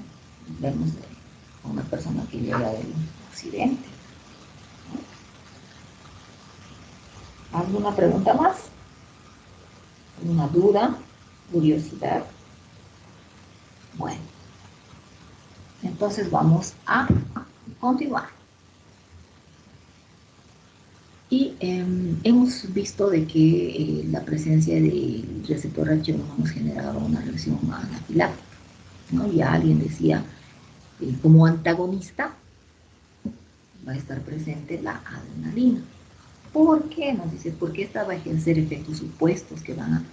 Speaker 1: vemos a una persona que llega del occidente, ¿no? ¿Alguna pregunta más? ¿Una duda? ¿Curiosidad? Bueno, entonces vamos a continuar. Y hemos visto de que la presencia del receptor H1 nos generaba una reacción anafiláctica, ¿no? Ya alguien decía, como antagonista va a estar presente la adrenalina. ¿Por qué? Nos dice, porque esta va a ejercer efectos supuestos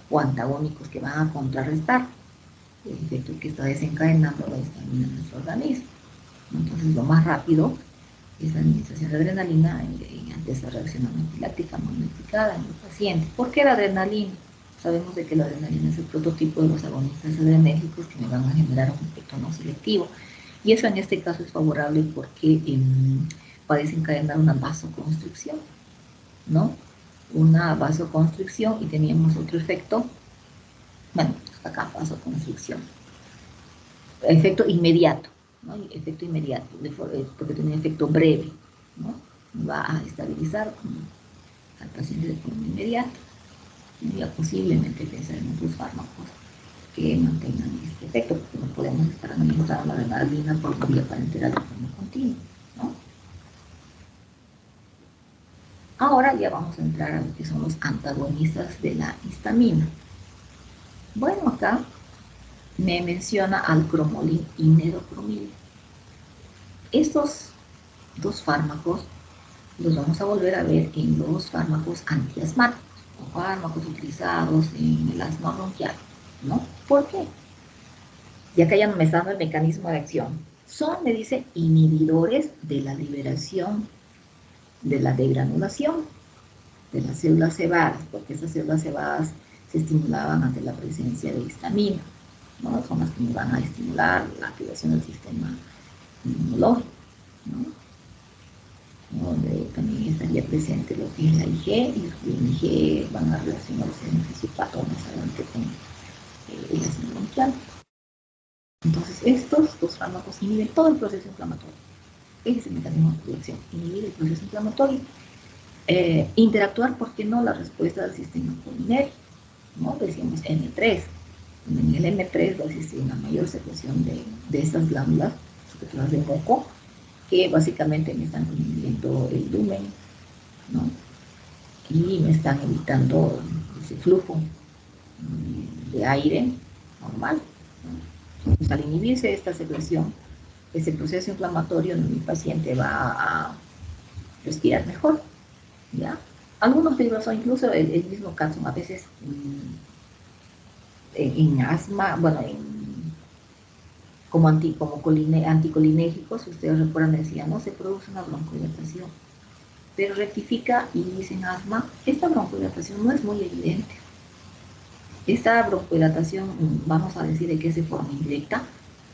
Speaker 1: o antagónicos que van a contrarrestar el efecto que está desencadenando la histamina en nuestro organismo. Entonces, lo más rápido es la administración de adrenalina ante esa reacción anafiláctica magnificada en el paciente. ¿Por qué la adrenalina? Sabemos de que la adrenalina es el prototipo de los agonistas adrenérgicos que me van a generar un efecto no selectivo. Y eso en este caso es favorable porque va a desencadenar una vasoconstricción, ¿no? Una vasoconstricción, y teníamos otro efecto, bueno, hasta acá, vasoconstricción. Efecto inmediato, ¿no? Efecto inmediato, porque tiene un efecto breve, ¿no? Va a estabilizar al paciente de forma inmediata. Y posiblemente pensar en otros fármacos que mantengan este efecto, porque no podemos estar administrando la adrenalina por vía parenteral de forma continua, ¿no? Ahora ya vamos a entrar a lo que son los antagonistas de la histamina. Bueno, acá me menciona al cromolin y nedocromil. Estos dos fármacos los vamos a volver a ver en los fármacos antiasmáticos, o fármacos utilizados en el asma bronquial, ¿no? ¿Por qué? Y acá ya me está dando el mecanismo de acción. Son, me dice, inhibidores de la liberación de la degranulación de las células cebadas, porque esas células cebadas se estimulaban ante la presencia de histamina, ¿no? Son las que nos van a estimular la activación del sistema inmunológico, ¿no? Donde también estaría presente lo que es la IG, y los que IG van a relacionarse en fisiopatológicamente con el asma bronquial. Entonces, estos dos fármacos inhiben todo el proceso inflamatorio. Ese es el mecanismo de acción, inhibir el proceso inflamatorio. Interactuar, ¿por qué no?, la respuesta del sistema colinérgico, ¿no? Decíamos M3. En el M3 va a existir una mayor secreción de estas glándulas secretoras de moco, que básicamente me están inhibiendo el lumen, ¿no? Y me están evitando ese flujo de aire normal, ¿no? Entonces, al inhibirse esta secreción, ese proceso inflamatorio, mi paciente va a respirar mejor, ¿ya? Algunos libros, o incluso el mismo caso, a veces en asma, bueno, anticolinérgicos, ustedes recuerdan, decían, no se produce una broncodilatación, pero rectifica y dicen asma, esta broncodilatación no es muy evidente. Esta broncodilatación, vamos a decir de que es de forma indirecta,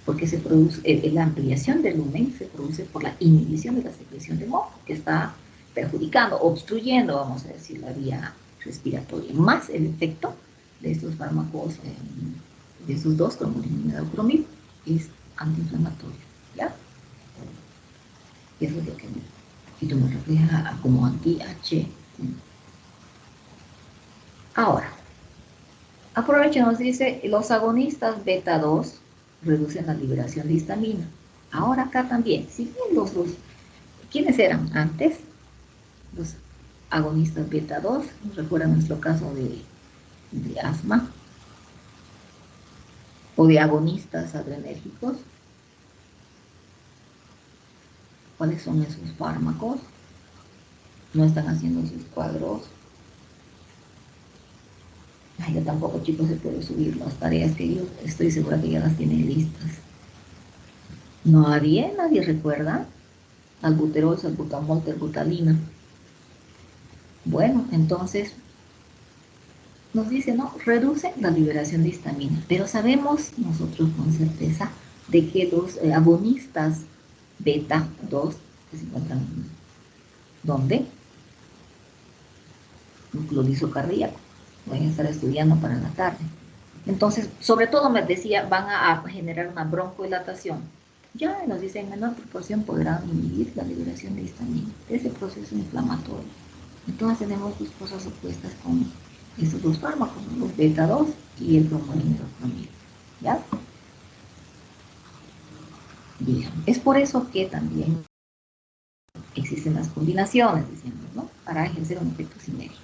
Speaker 1: porque se produce, la ampliación del lumen se produce por la inhibición de la secreción de moco, que está perjudicando, obstruyendo, vamos a decir, la vía respiratoria, más el efecto de estos fármacos, de esos dos, como el imidaclomid, es antiinflamatorio, ¿ya? Eso es lo que me refleja como anti-H. Ahora, aprovecho, nos dice, los agonistas beta 2 reducen la liberación de histamina. Ahora acá también, si bien ¿quiénes eran antes? Los agonistas beta 2, recuerda nuestro caso de asma, o de agonistas adrenérgicos. ¿Cuáles son esos fármacos? No están haciendo sus cuadros. Ay, yo tampoco, chicos, se puede subir las tareas que yo estoy segura que ya las tienen listas. Nadie recuerda albuterol, salbutamol, terbutalina. Bueno, entonces nos dice, ¿no? Reduce la liberación de histamina, pero sabemos nosotros con certeza de que los agonistas beta 2, que se encuentran, ¿dónde? Nucleolizo cardíaco. Voy a estar estudiando para la tarde. Entonces, sobre todo me decía, van a generar una broncodilatación. Ya nos dice, en menor proporción podrán inhibir la liberación de histamina, ese proceso inflamatorio. Entonces tenemos dos cosas opuestas con estos dos fármacos, ¿no? Los beta 2 y el bromolimeroclomid. ¿Ya? Bien, es por eso que también existen las combinaciones, decíamos, ¿no? Para ejercer un efecto sinérgico.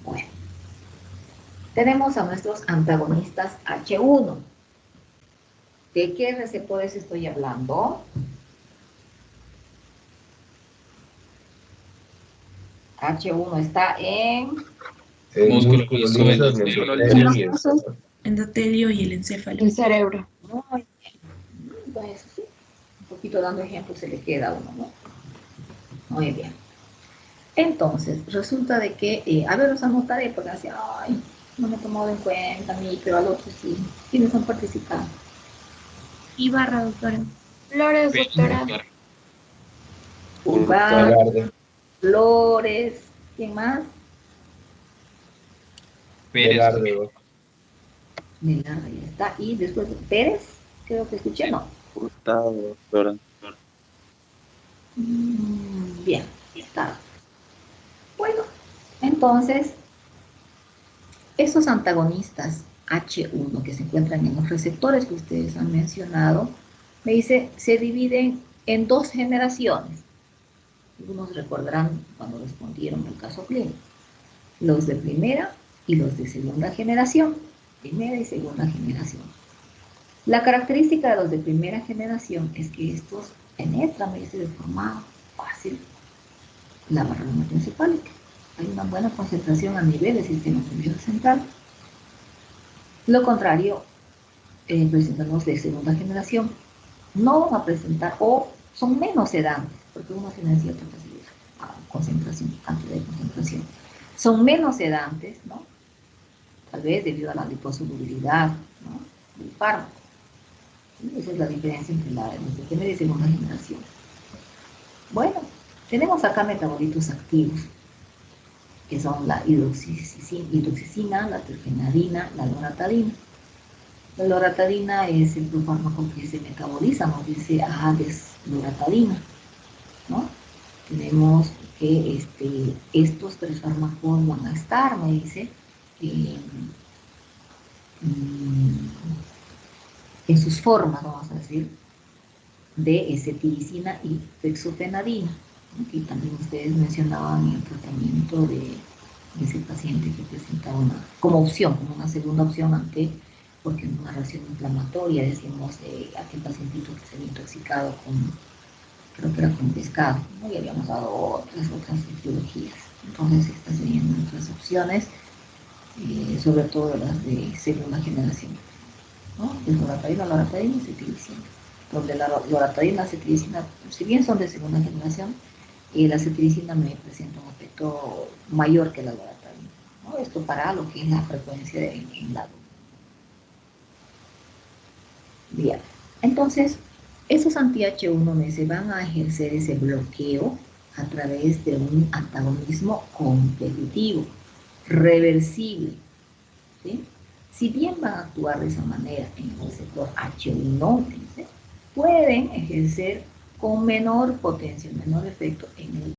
Speaker 1: Bueno, tenemos a nuestros antagonistas H1. ¿De qué receptores estoy hablando? H1 está en
Speaker 2: músculo liso,
Speaker 6: Músculo
Speaker 2: mesotelio y encéfalo.
Speaker 6: endotelio y el encéfalo.
Speaker 3: El cerebro.
Speaker 1: Muy bien. Entonces, sí, un poquito dando ejemplos se le queda a uno, ¿no? Muy bien. Entonces, resulta de que, a ver, los anotaré porque así, ay, no me he tomado en cuenta a mí, pero al otro sí. ¿Quiénes han participado?
Speaker 6: Ibarra, doctora.
Speaker 3: Flores, doctora.
Speaker 1: Ubar,
Speaker 2: Velarde.
Speaker 1: Flores, ¿quién más?
Speaker 2: Velarde, doc.
Speaker 1: Velarde, ya está. Y después Pérez, creo que escuché, no.
Speaker 4: Hurtado, doctora.
Speaker 1: Bien, está. Bueno, entonces, estos antagonistas H1 que se encuentran en los receptores que ustedes han mencionado, me dice, se dividen en dos generaciones. Algunos recordarán cuando respondieron el caso clínico. Los de primera y los de segunda generación. Primera y segunda generación. La característica de los de primera generación es que estos penetran, me dice, de forma fácil la barrera hematoencefálica. Hay una buena concentración a nivel del sistema nervioso central. Lo contrario, presentan los de segunda generación. No van a presentar o son menos sedantes, porque uno tiene cierta facilidad a concentración, cantidad de concentración. Son menos sedantes, ¿no? Tal vez debido a la liposolubilidad, ¿no? Del fármaco. ¿Sí? Esa es la diferencia entre los de primera y segunda generación. Bueno, tenemos acá metabolitos activos, que son la hidroxicina, la terfenadina, la loratadina. La loratadina es el fármaco que se metaboliza, nos dice desloratadina, ¿no? Tenemos que estos tres fármacos van a estar, me dice, en sus formas, vamos a decir, de cetiricina y fexofenadina, ¿no? Que también ustedes mencionaban en el tratamiento de ese paciente que presentaba como opción, como una segunda opción porque en una reacción inflamatoria, decimos, aquel pacientito que se había intoxicado creo que era con pescado, ¿no? Y habíamos dado otras etiologías. Entonces estas serían nuestras opciones, sobre todo las de segunda generación. ¿no? Es loratadina, loratadina y cetiricina. Donde la loratadina, cetiricina, si bien son de segunda generación, la cetiricina me presenta un efecto mayor que la loratadina, ¿no? Esto para lo que es la frecuencia en la. Bien, entonces, esos anti-H1 se van a ejercer ese bloqueo a través de un antagonismo competitivo, reversible, ¿sí? Si bien van a actuar de esa manera en el receptor H1, pueden ejercer con menor potencia, menor efecto en el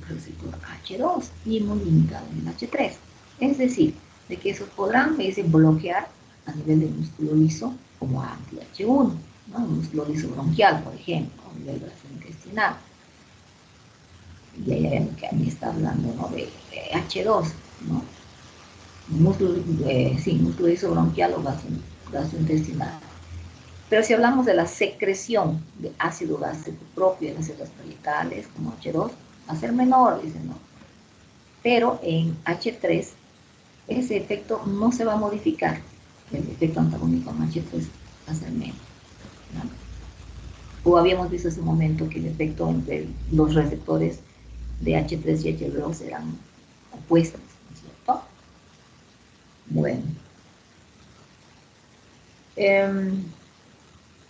Speaker 1: receptor H2 y muy limitado en el H3. Es decir, de que esos podrán bloquear a nivel del músculo liso como anti-H1, ¿no? El músculo liso bronquial, por ejemplo, a nivel gastrointestinal. Y ahí vemos que a mí está hablando, ¿no?, de H2, ¿no? Músculo liso bronquial o gastrointestinal. Pero si hablamos de la secreción de ácido gástrico propio de las células parietales, como H2, va a ser menor, dicen, ¿no? Pero en H3, ese efecto no se va a modificar. El efecto antagónico en H3 va a ser menos, ¿no? O habíamos visto hace un momento que el efecto entre los receptores de H3 y H2 eran opuestos, ¿no es cierto? Bueno.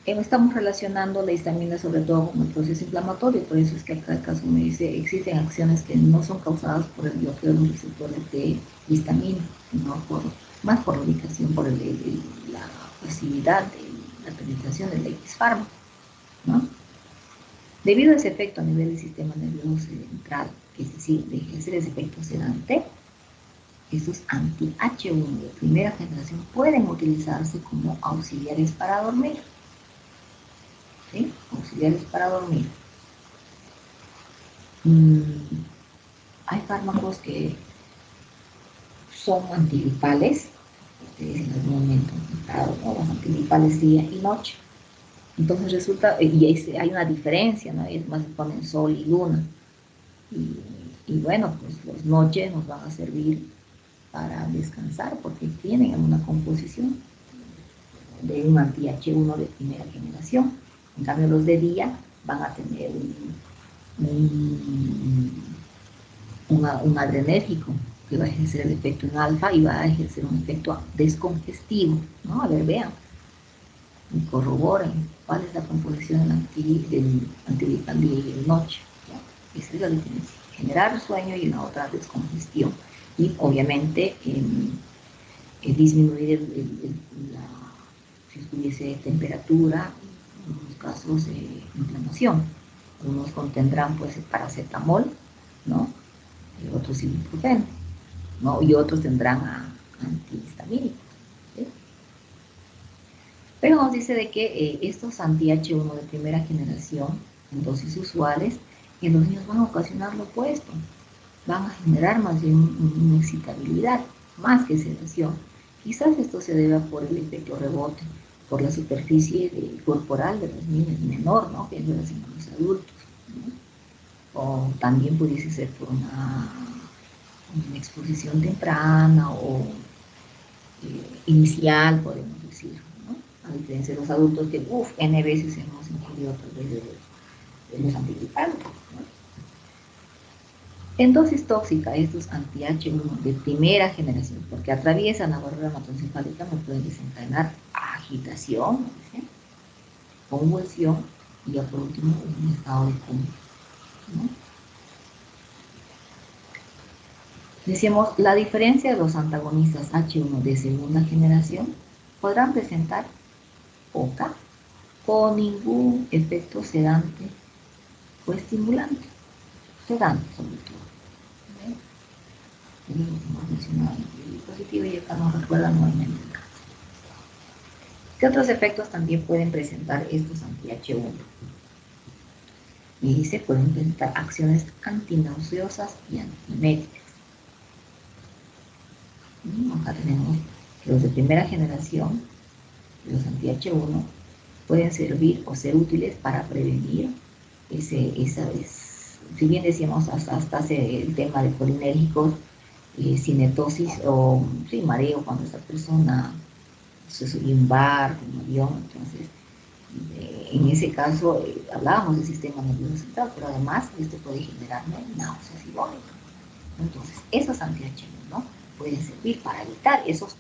Speaker 1: Estamos relacionando la histamina sobre todo con el proceso inflamatorio, por eso es que acá el caso me dice, existen acciones que no son causadas por el bloqueo de los receptores de histamina, sino más por la ubicación, por la pasividad de la penetración del X-fármaco, ¿no? Debido a ese efecto a nivel del sistema nervioso central, es decir, de ejercer ese efecto sedante, estos anti-H1 de primera generación pueden utilizarse como auxiliares para dormir. ¿Sí? Auxiliares para dormir. Hay fármacos que son antigripales, ustedes en algún momento han comprado, ¿no?, los antigripales día y noche. Entonces resulta, y hay una diferencia, ¿no? Es más, se ponen sol y luna. Y bueno, pues las noches nos van a servir para descansar porque tienen una composición de un anti-H1 de primera generación. En cambio, los de día van a tener un adrenérgico que va a ejercer el efecto en alfa y va a ejercer un efecto descongestivo, ¿no? A ver, vean y corroboren cuál es la composición del antigripal día y noche, ¿ya? Esa es la diferencia: generar sueño y la otra descongestión. Y obviamente disminuir si tuviese temperatura, en algunos casos inflamación. Unos contendrán pues paracetamol, ¿no? Y otros ibuprofeno, ¿no? Y otros tendrán antihistamínicos, ¿sí? Pero nos dice de que estos anti-H1 de primera generación en dosis usuales en los niños van a ocasionar lo opuesto, van a generar más bien una excitabilidad más que sedación. Quizás esto se deba por el efecto rebote, por la superficie corporal de los niños menor, ¿no?, que es en los adultos, ¿no? O también pudiese ser por una exposición temprana o inicial, podemos decir, ¿no? A diferencia de los adultos que, N veces hemos ingerido tal vez de los antigripales, ¿no? En dosis tóxica, estos anti-H1 de primera generación, porque atraviesan la barrera hematoencefálica, no pueden desencadenar agitación, ¿sí?, convulsión y ya por último un estado de coma, ¿no? Decíamos, la diferencia de los antagonistas H1 de segunda generación podrán presentar poca o ningún efecto sedante o estimulante, sedante sobre todo. Hemos mencionado el dispositivo y acá nos recuerda nuevamente el caso. ¿Qué otros efectos también pueden presentar estos anti-H1? Y dice, pueden presentar acciones antinauseosas y antiméticas. Acá tenemos que los de primera generación, los anti-H1, pueden servir o ser útiles para prevenir si bien decíamos hasta el tema de colinérgicos, cinetosis o mareo cuando esta persona se subía un barco, un avión, entonces en ese caso hablábamos del sistema nervioso central, pero además esto puede generarme náuseas y vómitos. Entonces, esos anti-H1, ¿no?, pueden servir para evitar esas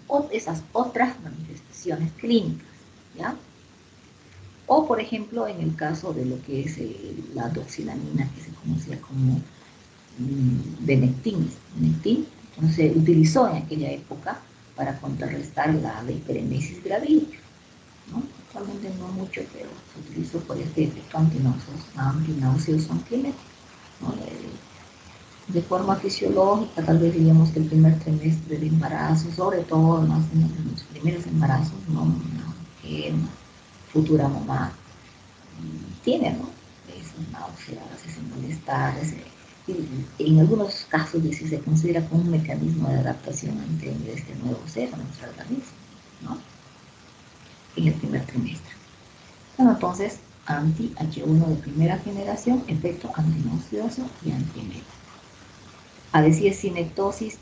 Speaker 1: otras manifestaciones clínicas, ¿ya? O, por ejemplo, en el caso de lo que es la doxilamina, que se conocía como Benectin, entonces se utilizó en aquella época para contrarrestar la hiperemesis gravídica, ¿no? Actualmente no mucho, pero se utilizó por este efecto antinauseoso antiemetico, ¿no? De forma fisiológica, tal vez diríamos que el primer trimestre de embarazo, sobre todo más en los primeros embarazos, ¿no?, una mujer, una futura mamá, tiene, ¿no?, esas náuseas, ese malestar, en algunos casos se considera como un mecanismo de adaptación ante este nuevo ser, a nuestro organismo, ¿no?, en el primer trimestre. Bueno, entonces, anti-H1 de primera generación, efecto antinauseoso y antiemético. A decir cinetosis,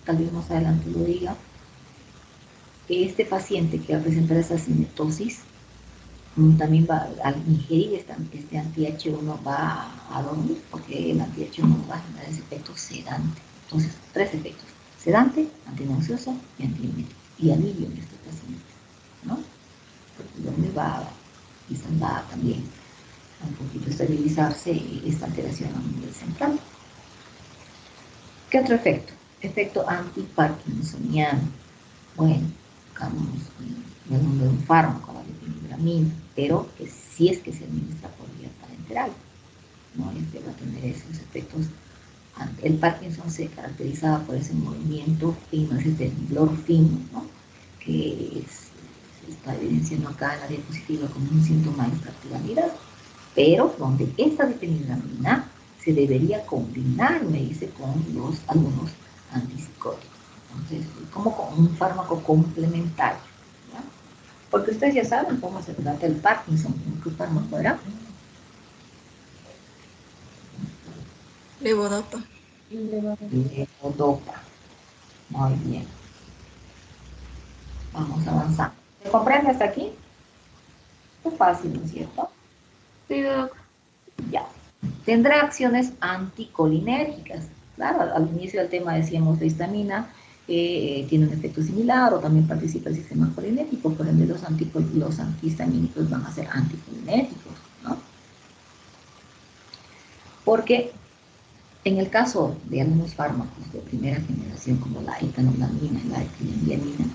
Speaker 1: tal vez más adelante lo diga, este paciente que va a presentar esa cinetosis también va, al ingerir este anti-H1 va a dormir, porque el anti-H1 va a generar ese efecto sedante. Entonces, 3 efectos: sedante, antinauseoso y antiemético, y alivio en este paciente, ¿no? Porque dormir va quizás va también a un poquito estabilizarse esta alteración a nivel central. ¿Qué otro efecto? Efecto antiparkinsoniano. Bueno, buscamos el nombre de un fármaco, la difenhidramina, pero que si es que se administra por vía parenteral, ¿no? Este va a tener esos efectos. El Parkinson se caracterizaba por ese movimiento fino, ese temblor fino, ¿no?, que se está evidenciando acá en la diapositiva como un síntoma de hiperactividad, pero donde esta difenhidramina se debería combinar, me dice, con algunos antipsicóticos. Entonces, como con un fármaco complementario, ¿ya? Porque ustedes ya saben cómo se trata el Parkinson, ¿con qué fármaco era?
Speaker 6: Levodopa.
Speaker 1: Levodopa. Muy bien. Vamos avanzando. ¿Se comprende hasta aquí? Es fácil, ¿no es cierto?
Speaker 3: Sí, doc.
Speaker 1: Ya. Tendrá acciones anticolinérgicas. Claro, al inicio del tema decíamos la histamina tiene un efecto similar, o también participa el sistema colinérgico, por ende los antihistamínicos van a ser anticolinérgicos, ¿no? Porque en el caso de algunos fármacos de primera generación, como la etanolamina y la etilendiamina,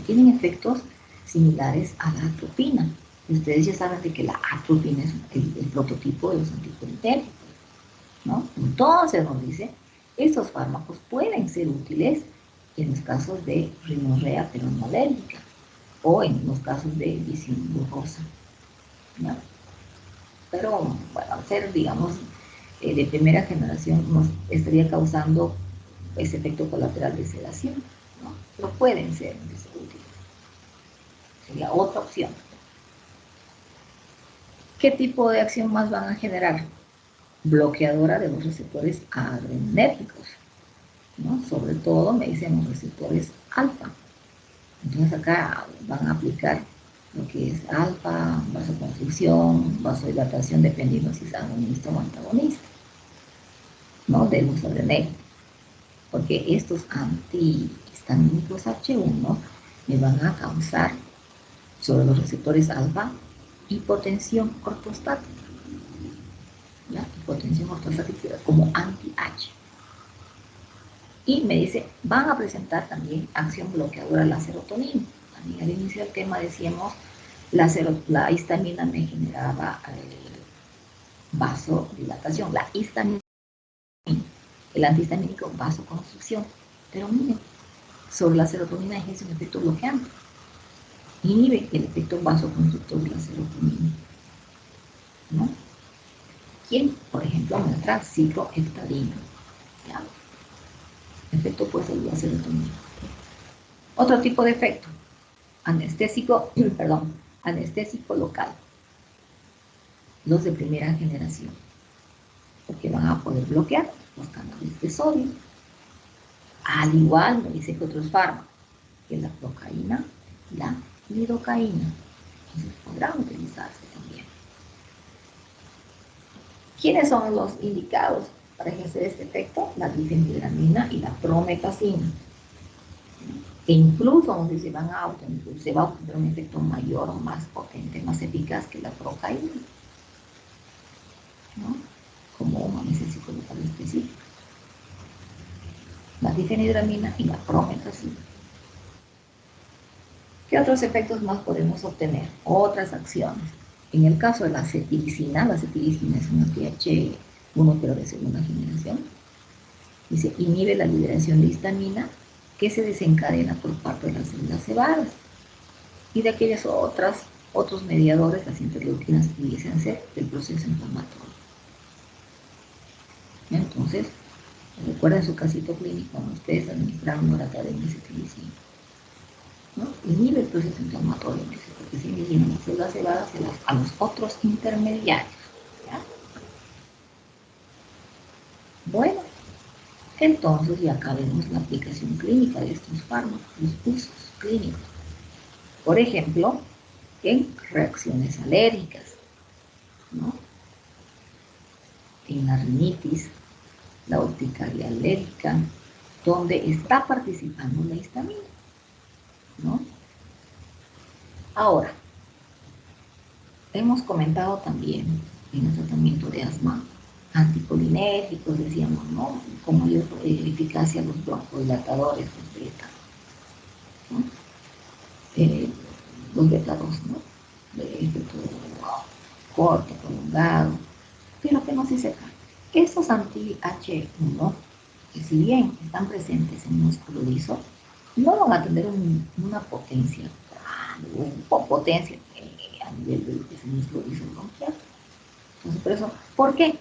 Speaker 1: tienen efectos similares a la atropina. Y ustedes ya saben de que la atropina es el prototipo de los anticolinérgicos, ¿no? Entonces nos dice, estos fármacos pueden ser útiles en los casos de rinorrea pero no alérgica, o en los casos de visión borrosa, ¿no? Pero bueno, al ser, digamos, de primera generación, nos estaría causando ese efecto colateral de sedación, ¿no? Pero pueden ser útiles. Sería otra opción. ¿Qué tipo de acción más van a generar? Bloqueadora de los receptores adrenérgicos, ¿no? Sobre todo me dicen los receptores alfa. Entonces acá van a aplicar lo que es alfa, vasoconstricción, vasodilatación, dependiendo si es agonista o antagonista, ¿no?, del uso adrenérgico. Porque estos antihistamínicos H1 me van a causar sobre los receptores alfa hipotensión ortostática. La hipotensión ortostática como anti-H. Y me dice, van a presentar también acción bloqueadora de la serotonina. También al inicio del tema decíamos, la histamina me generaba vasodilatación. La histamina, el antihistamínico, vasoconstricción. Pero miren, sobre la serotonina ejerce un efecto bloqueante. Inhibe el efecto vasoconstrictor de la serotonina, ¿no? ¿Quién? Por ejemplo, muestra cicloheptadina, ¿ya? Efecto pues de la serotonina. Otro tipo de efecto, anestésico, perdón, anestésico local. Los de primera generación, porque van a poder bloquear los canales de sodio. Al igual, me dice que otros fármacos, que la procaína la lidocaína. Entonces podrán utilizarse también. ¿Quiénes son los indicados para ejercer este efecto? La difenhidramina y la promethazina. E incluso, no sé si se va a obtener un efecto mayor o más potente, más eficaz que la procaína, ¿no? Como un anestésico local específico. La difenhidramina y la promethazina. ¿Qué otros efectos más podemos obtener? Otras acciones. En el caso de la cetiricina es una TH1 pero de segunda generación, dice, inhibe la liberación de histamina que se desencadena por parte de las células cebadas y de aquellas otros mediadores, las interleuquinas y ISC, del proceso inflamatorio. Entonces, recuerden su casito clínico cuando ustedes administraron noradrenalina y cetiricina, ¿no? Inhibe el proceso inflamatorio, porque se inhiben las células cebadas a los otros intermediarios, ¿ya? Bueno, entonces ya acá vemos la aplicación clínica de estos fármacos, los usos clínicos. Por ejemplo, en reacciones alérgicas, ¿no? En la rinitis, la urticaria alérgica, donde está participando la histamina, ¿no? Ahora, hemos comentado también en el tratamiento de asma anticolinérgicos, decíamos, ¿no? Con mayor eficacia los broncodilatadores, los beta, ¿no? Los beta 2, ¿no? De efecto corto, prolongado, pero que nos dice acá, esos anti-H1, que si bien están presentes en músculo liso, no van a tener una potencia, potencia a nivel del músculo liso bronquial. Entonces, por eso, ¿por qué?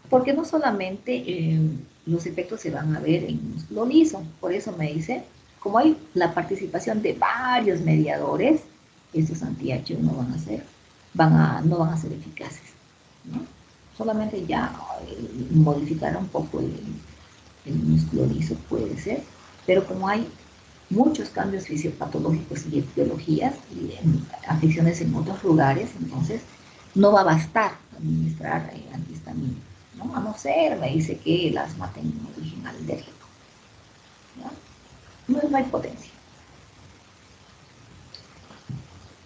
Speaker 1: Porque no solamente los efectos se van a ver en músculo liso, por eso me dice, como hay la participación de varios mediadores, estos anti-H1 no van a ser eficaces, ¿no? Solamente ya modificar un poco el músculo liso puede ser, pero como hay muchos cambios fisiopatológicos y etiologías y afecciones en otros lugares, entonces no va a bastar administrar antihistamínico, ¿no? A no ser, me dice que el asma tenga un origen alérgico, ¿ya? No hay potencia.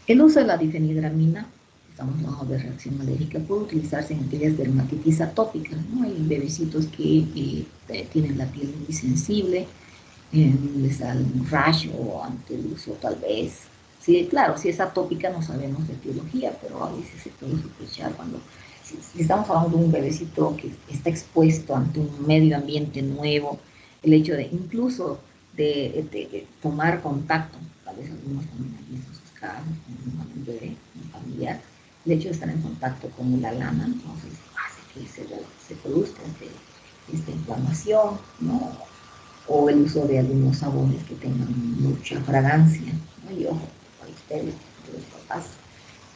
Speaker 1: El uso de la difenhidramina, estamos hablando de reacción alérgica, puede utilizarse en aquellas dermatitis atópicas, ¿no? Hay bebecitos que tienen la piel muy sensible, les da un rash o ante el uso tal vez. Sí, claro, si es atópica no sabemos de etiología, pero a veces se puede sospechar si estamos hablando de un bebecito que está expuesto ante un medio ambiente nuevo, el hecho de incluso de tomar contacto, tal vez algunos también han visto sus casos, con un bebé, un familiar, el hecho de estar en contacto con la lana, entonces hace que se produzca esta inflamación, ¿no? O el uso de algunos sabores que tengan mucha fragancia, ¿no? Y ojo, para ustedes, los papás,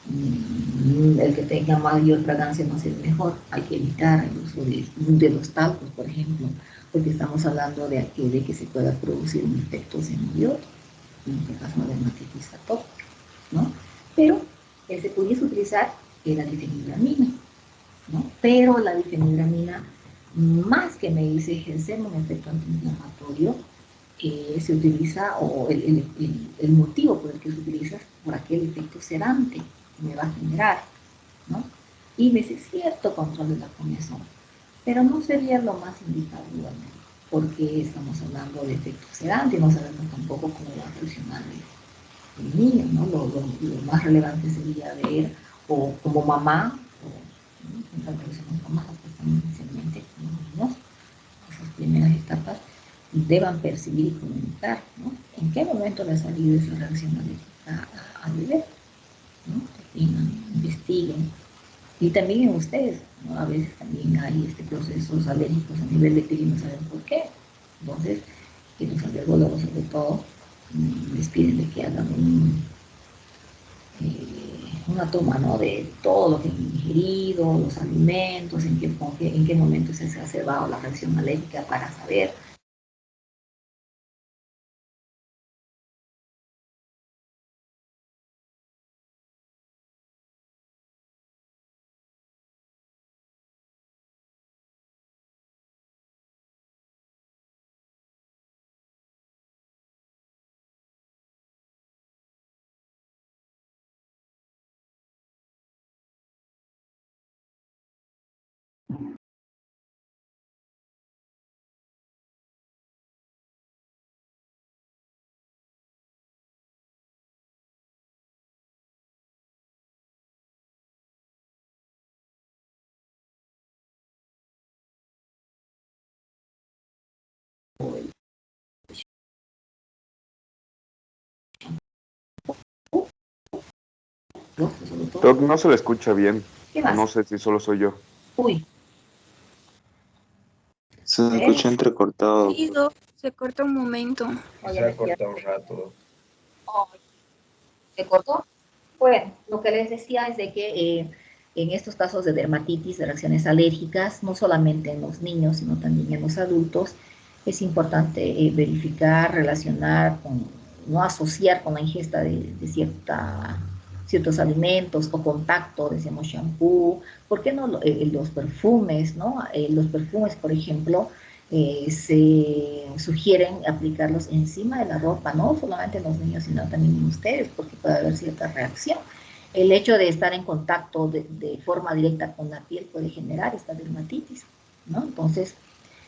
Speaker 1: el que tenga mayor fragancia no es el mejor, hay que evitar el uso de los talcos, por ejemplo, porque estamos hablando de que se pueda producir un efecto semibiótico, en este caso una dermatitis atópica, ¿no? Pero se pudiese utilizar la difenhidramina, ¿no? Pero la difenhidramina, más que me dice ejercer un efecto antiinflamatorio, se utiliza, o el motivo por el que se utiliza, por aquel efecto sedante que me va a generar, ¿no? Y me dice cierto control de la comezón, pero no sería lo más indicado igualmente, porque estamos hablando de efecto sedante y no sabemos tampoco cómo va a funcionar el niño, ¿no? Lo más relevante sería ver, o como mamá, en tanto que somos mamás, que están inicialmente con los niños, esas primeras etapas, deban percibir y comunicar, ¿no? En qué momento le ha salido esa reacción alérgica al bebé, ¿no? Investiguen. Y también en ustedes, ¿no? A veces también hay procesos alérgicos a nivel de piel y no saben por qué. Entonces, los alergólogos sobre todo les piden de que hagan una toma, ¿no? De todo lo que han ingerido, los alimentos, en qué momento se ha exacerbado la reacción alérgica para saber sobre todo.
Speaker 7: Doc, no se le escucha bien.
Speaker 1: ¿Qué más?
Speaker 7: No sé si solo soy yo.
Speaker 1: Uy,
Speaker 4: Se escucha entrecortado.
Speaker 6: Sí, Doc, se corta un momento.
Speaker 1: oye,
Speaker 2: Se
Speaker 1: me
Speaker 2: ha cortado un rato.
Speaker 1: Ay, ¿se cortó? Bueno, lo que les decía es de que en estos casos de dermatitis, de reacciones alérgicas, no solamente en los niños, sino también en los adultos, es importante verificar, relacionar, no asociar con la ingesta de ciertos alimentos o contacto, decíamos shampoo, ¿por qué no los perfumes, ¿no? Los perfumes, por ejemplo, se sugieren aplicarlos encima de la ropa, no solamente en los niños, sino también en ustedes, porque puede haber cierta reacción. El hecho de estar en contacto de forma directa con la piel puede generar esta dermatitis, ¿no? Entonces,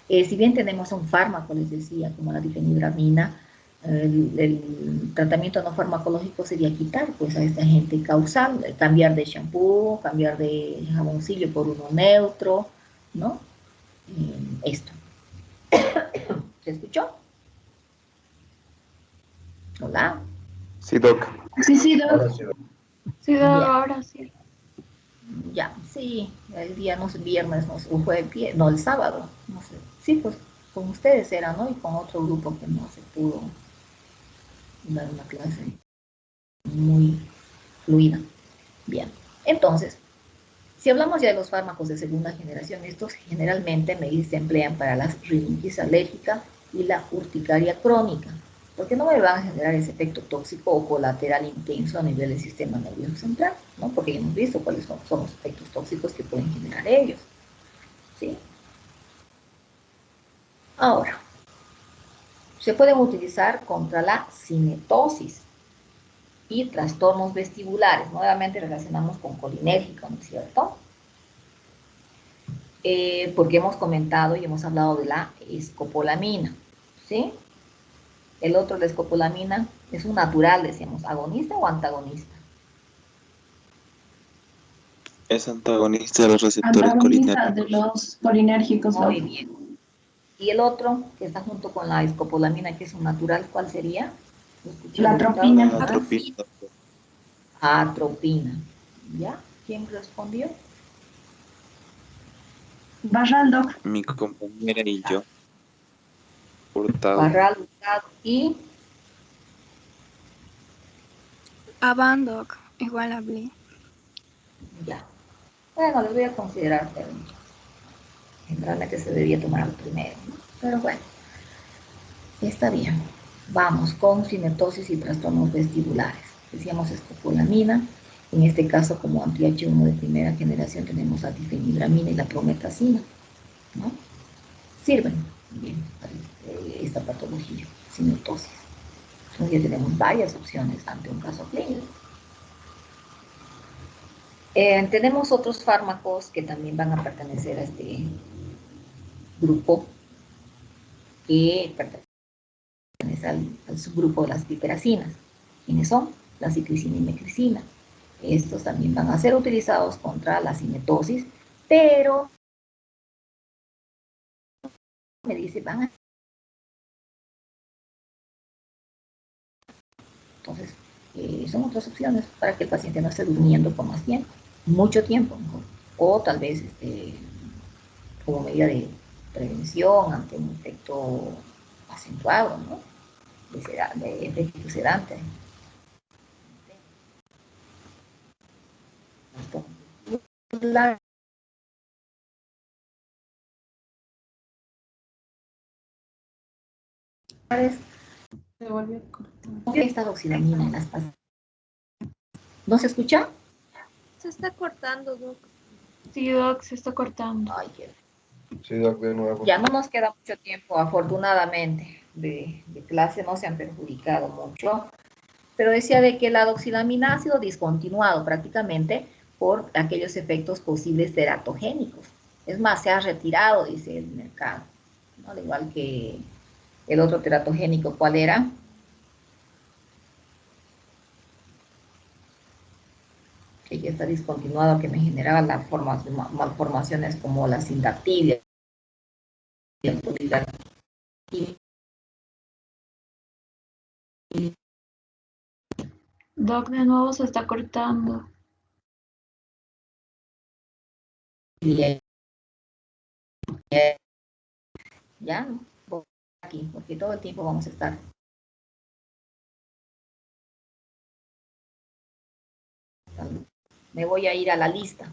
Speaker 1: si bien tenemos un fármaco, les decía, como la difenhidramina, el tratamiento no farmacológico sería quitar pues a esta agente causal, cambiar de shampoo, cambiar de jaboncillo por uno neutro, ¿no? Esto. ¿Se escuchó? Hola.
Speaker 7: Sí, Doc.
Speaker 5: Sí, Doc.
Speaker 2: Ahora sí.
Speaker 3: Sí, Doc,
Speaker 1: Bien.
Speaker 3: ahora sí.
Speaker 1: Ya, sí, el día, no sé, viernes, no sé, o fue no, el sábado, no sé. Sí, pues con ustedes era, ¿no? Y con otro grupo que no se pudo dar una clase muy fluida. Bien, entonces, si hablamos ya de los fármacos de segunda generación, estos generalmente se emplean para la rinitis alérgica y la urticaria crónica, porque no me van a generar ese efecto tóxico o colateral intenso a nivel del sistema nervioso central, ¿no? Porque ya hemos visto cuáles son los efectos tóxicos que pueden generar ellos, ¿sí? Ahora, se pueden utilizar contra la cinetosis y trastornos vestibulares. Nuevamente relacionamos con colinérgica, ¿no es cierto? Porque hemos comentado y hemos hablado de la escopolamina, ¿sí? El otro, la escopolamina, es un natural, decíamos, ¿agonista o antagonista?
Speaker 4: Es antagonista de los receptores
Speaker 5: Antagonista de
Speaker 4: colinérgicos.
Speaker 5: los colinérgicos, Doc.
Speaker 1: Muy bien. Y el otro, que está junto con la escopolamina, que es un natural, ¿cuál sería?
Speaker 5: La atropina.
Speaker 4: Atropina.
Speaker 1: Atropina. ¿Ya? ¿Quién respondió?
Speaker 5: Barral, Doc.
Speaker 4: Mi compañera y yo. Hurtado.
Speaker 1: Barral, Hurtado y
Speaker 6: Avan, Doc, igual hablé.
Speaker 1: ya. Bueno, les voy a considerar, pero generalmente se debería tomar al primero, ¿no? Pero bueno, está bien. Vamos con cinetosis y trastornos vestibulares. Decíamos escopolamina. En este caso, como anti-H1 de primera generación, tenemos la difenhidramina y la prometacina, ¿no? Sirven bien para esta patología, cinetosis. Entonces ya tenemos varias opciones ante un caso clínico. Tenemos otros fármacos que también van a pertenecer a este grupo que pertenece al subgrupo de las piperacinas. ¿Quiénes son? La ciclicina y meclicina. Estos también van a ser utilizados contra la cinetosis, pero me dice, van a... Entonces, son otras opciones para que el paciente no esté durmiendo por más tiempo, mucho tiempo, ¿no? O tal vez como medida de prevención ante un efecto acentuado, ¿no? De efecto sedante. La
Speaker 3: Se volvió a cortar.
Speaker 1: esta oxidamina en las pastillas. ¿No se escucha?
Speaker 6: Se está cortando, Doc.
Speaker 3: Sí, Doc, se está cortando.
Speaker 1: Ay, qué...
Speaker 2: Sí, Doc, de nuevo.
Speaker 1: Ya no nos queda mucho tiempo, afortunadamente, de clase no se han perjudicado mucho, pero decía de que la doxilamina ha sido discontinuado prácticamente por aquellos efectos posibles teratogénicos. Es más, se ha retirado, dice el mercado, ¿no? Al igual que el otro teratogénico, ¿cuál era? Que ya está discontinuado, que me generaba malformaciones como la sindactilia, el polidactilia.
Speaker 3: Doc, de nuevo se está cortando.
Speaker 1: Ya, ¿no? Aquí, porque todo el tiempo vamos a estar. Me voy a ir a la lista.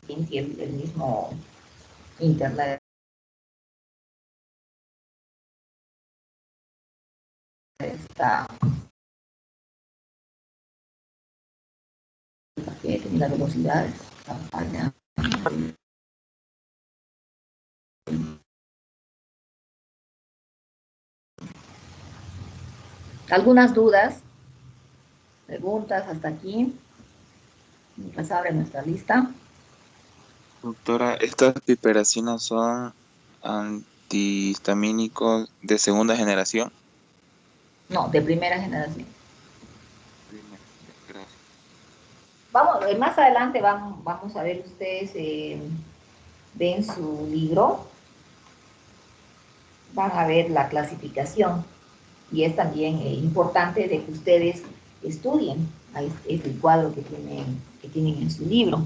Speaker 1: El mismo internet está en la velocidad campaña. ¿Algunas dudas? ¿Preguntas hasta aquí? Mientras abre nuestra lista.
Speaker 4: Doctora, ¿estas piperacinas son antihistamínicos de segunda generación?
Speaker 1: No, de primera generación.
Speaker 4: Primera, gracias.
Speaker 1: Vamos, más adelante vamos a ver ustedes, ven su libro, van a ver la clasificación y es también importante de que ustedes estudien. Ahí es el cuadro que tienen en su libro.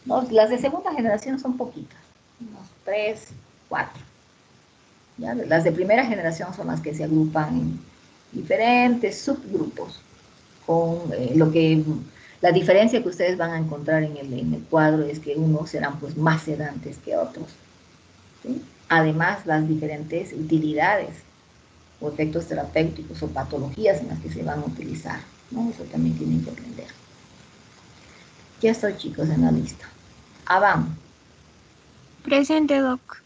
Speaker 1: ¿No? Las de segunda generación son poquitas, unos 3, 4. ¿Ya? Las de primera generación son las que se agrupan en diferentes subgrupos, con la diferencia que ustedes van a encontrar en el cuadro es que unos serán pues más sedantes que otros, ¿sí? Además, las diferentes utilidades o efectos terapéuticos o patologías en las que se van a utilizar, ¿no? Eso también tienen que aprender. Ya estoy, chicos, en la lista. Avan.
Speaker 6: Presente, doc.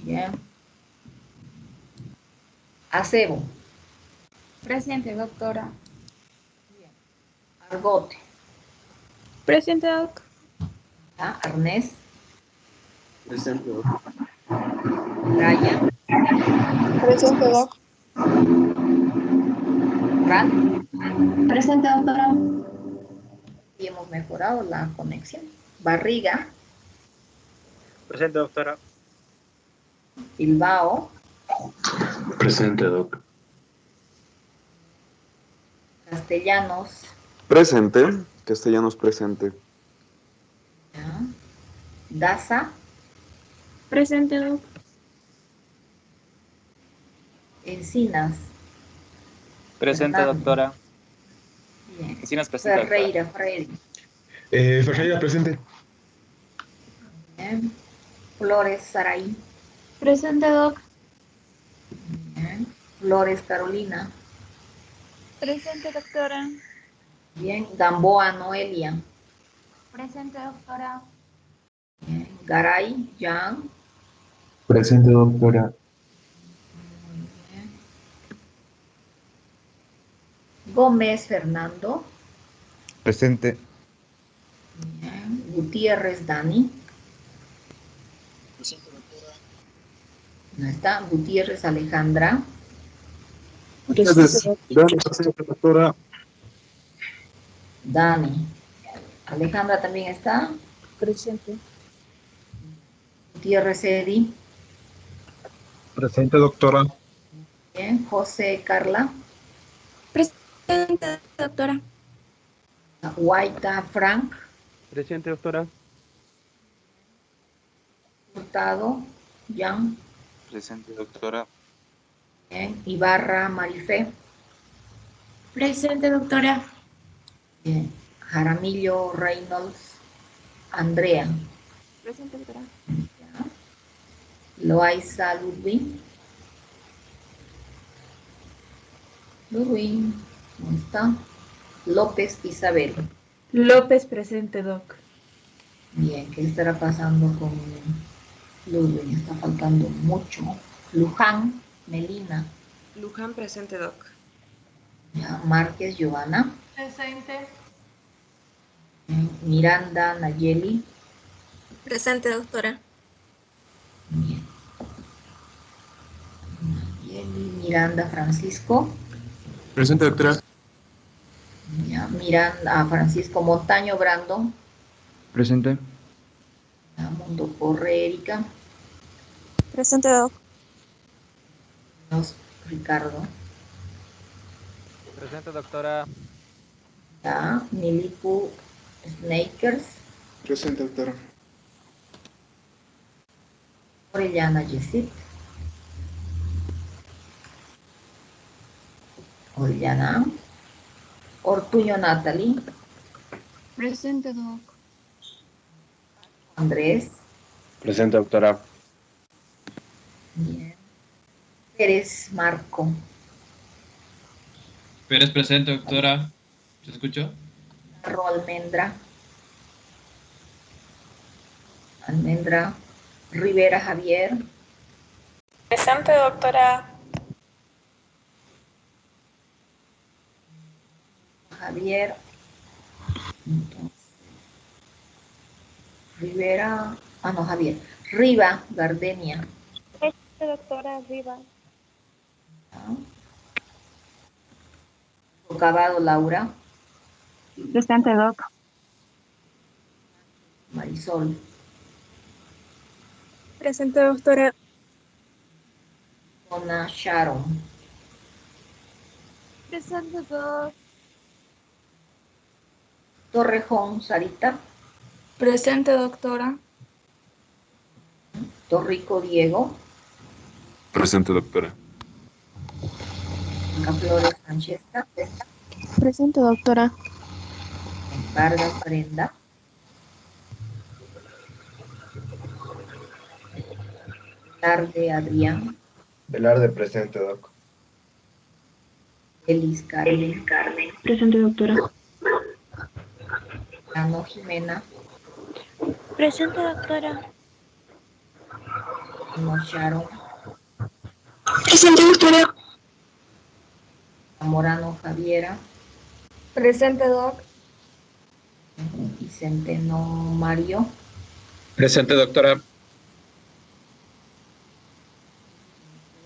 Speaker 1: Bien. Acebo.
Speaker 3: Presente, doctora.
Speaker 1: Bien. Argote.
Speaker 6: Presente, doc.
Speaker 1: ¿Ah? Arnés.
Speaker 4: Presente,
Speaker 1: Brian.
Speaker 6: Presente, doc.
Speaker 1: Ran.
Speaker 5: Presente, doctora.
Speaker 1: Y hemos mejorado la conexión. Barriga.
Speaker 8: Presente, doctora.
Speaker 1: Bilbao.
Speaker 9: Presente, doc.
Speaker 1: Castellanos.
Speaker 7: Presente. Castellanos presente.
Speaker 1: ¿Ya? Daza.
Speaker 6: Presente, doc.
Speaker 1: Encinas.
Speaker 8: Presente,
Speaker 1: Fernando.
Speaker 8: doctora.
Speaker 1: Bien.
Speaker 8: Encinas presente, doctora.
Speaker 1: Ferreira, Freddy.
Speaker 9: Ferreira, presente.
Speaker 1: Bien. Flores, Saraí.
Speaker 3: Presente, doc.
Speaker 1: Bien. Flores, Carolina.
Speaker 6: Presente, doctora.
Speaker 1: Bien. Gamboa, Noelia.
Speaker 3: Presente, doctora.
Speaker 1: Bien. Garay, Jan.
Speaker 9: Presente, doctora.
Speaker 1: Bien. Gómez, Fernando.
Speaker 10: Presente.
Speaker 1: Bien. Gutiérrez, Dani. No está. Gutiérrez, Alejandra.
Speaker 10: Presente,
Speaker 9: Doctora.
Speaker 1: Dani. Alejandra también está.
Speaker 6: Presente.
Speaker 1: Gutiérrez, Edi.
Speaker 9: Presente, doctora.
Speaker 1: Bien. José, Carla.
Speaker 6: Presente, doctora.
Speaker 1: Guaita, Frank.
Speaker 8: Presente, doctora.
Speaker 1: Hurtado, Jan.
Speaker 4: presente, doctora.
Speaker 1: Bien. Ibarra, Marifé.
Speaker 6: Presente, doctora.
Speaker 1: Bien. Jaramillo, Reynolds, Andrea.
Speaker 6: Presente, doctora.
Speaker 1: ¿Ya? Loaiza, Ludwig. Ludwig, ¿dónde está? López, Isabel.
Speaker 3: López, presente, doc.
Speaker 1: Bien, ¿qué estará pasando con Ludwig? Está faltando mucho. Luján, Melina.
Speaker 11: Luján, presente, doc.
Speaker 1: ¿Ya? Márquez, Giovanna.
Speaker 3: Presente.
Speaker 1: Bien. Miranda, Nayeli.
Speaker 6: Presente, doctora.
Speaker 1: Bien. Nayeli, Miranda, Francisco.
Speaker 9: Presente, doctora.
Speaker 1: Ya. Miranda, Francisco Montaño, Brandon.
Speaker 10: Presente.
Speaker 1: Mundo corre, Erika.
Speaker 6: Presente, Doc.
Speaker 1: Ricardo.
Speaker 8: Presente, doctora.
Speaker 1: Ya, Nilipu Snakers.
Speaker 9: Presente, doctora.
Speaker 1: Orellana Yesit. Orellana. Ortuño Natalie.
Speaker 3: Presente, Doc.
Speaker 1: Andrés.
Speaker 8: Presente, doctora.
Speaker 1: Bien. Pérez Marco.
Speaker 12: Pérez presente, doctora. ¿Se escuchó?
Speaker 1: Narro Almendra. Almendra. Rivera Javier.
Speaker 6: Presente, doctora.
Speaker 1: Javier. Entonces, Rivera. Ah, no, Javier. Riva Gardenia.
Speaker 6: Presente, doctora. Arriba.
Speaker 1: Cavado Laura.
Speaker 5: Presente, Doc.
Speaker 1: Marisol.
Speaker 6: Presente, doctora.
Speaker 1: Donna Sharon.
Speaker 3: Presente, Doc.
Speaker 1: Torrejón Sarita.
Speaker 6: Presente, doctora.
Speaker 1: Torrico Diego.
Speaker 7: Presente, doctora.
Speaker 1: Flores Francesca.
Speaker 6: Presente, doctora.
Speaker 1: Vargas Brenda. Velarde Adrián.
Speaker 2: Velarde presente, doc.
Speaker 1: Elis Carmen.
Speaker 5: Presente, doctora.
Speaker 1: Ano Jimena.
Speaker 6: Presente, doctora.
Speaker 1: No Sharon.
Speaker 6: Presente, doctora.
Speaker 1: Morano Javiera.
Speaker 6: Presente, Doc.
Speaker 1: Y Centeno Mario.
Speaker 8: Presente, doctora.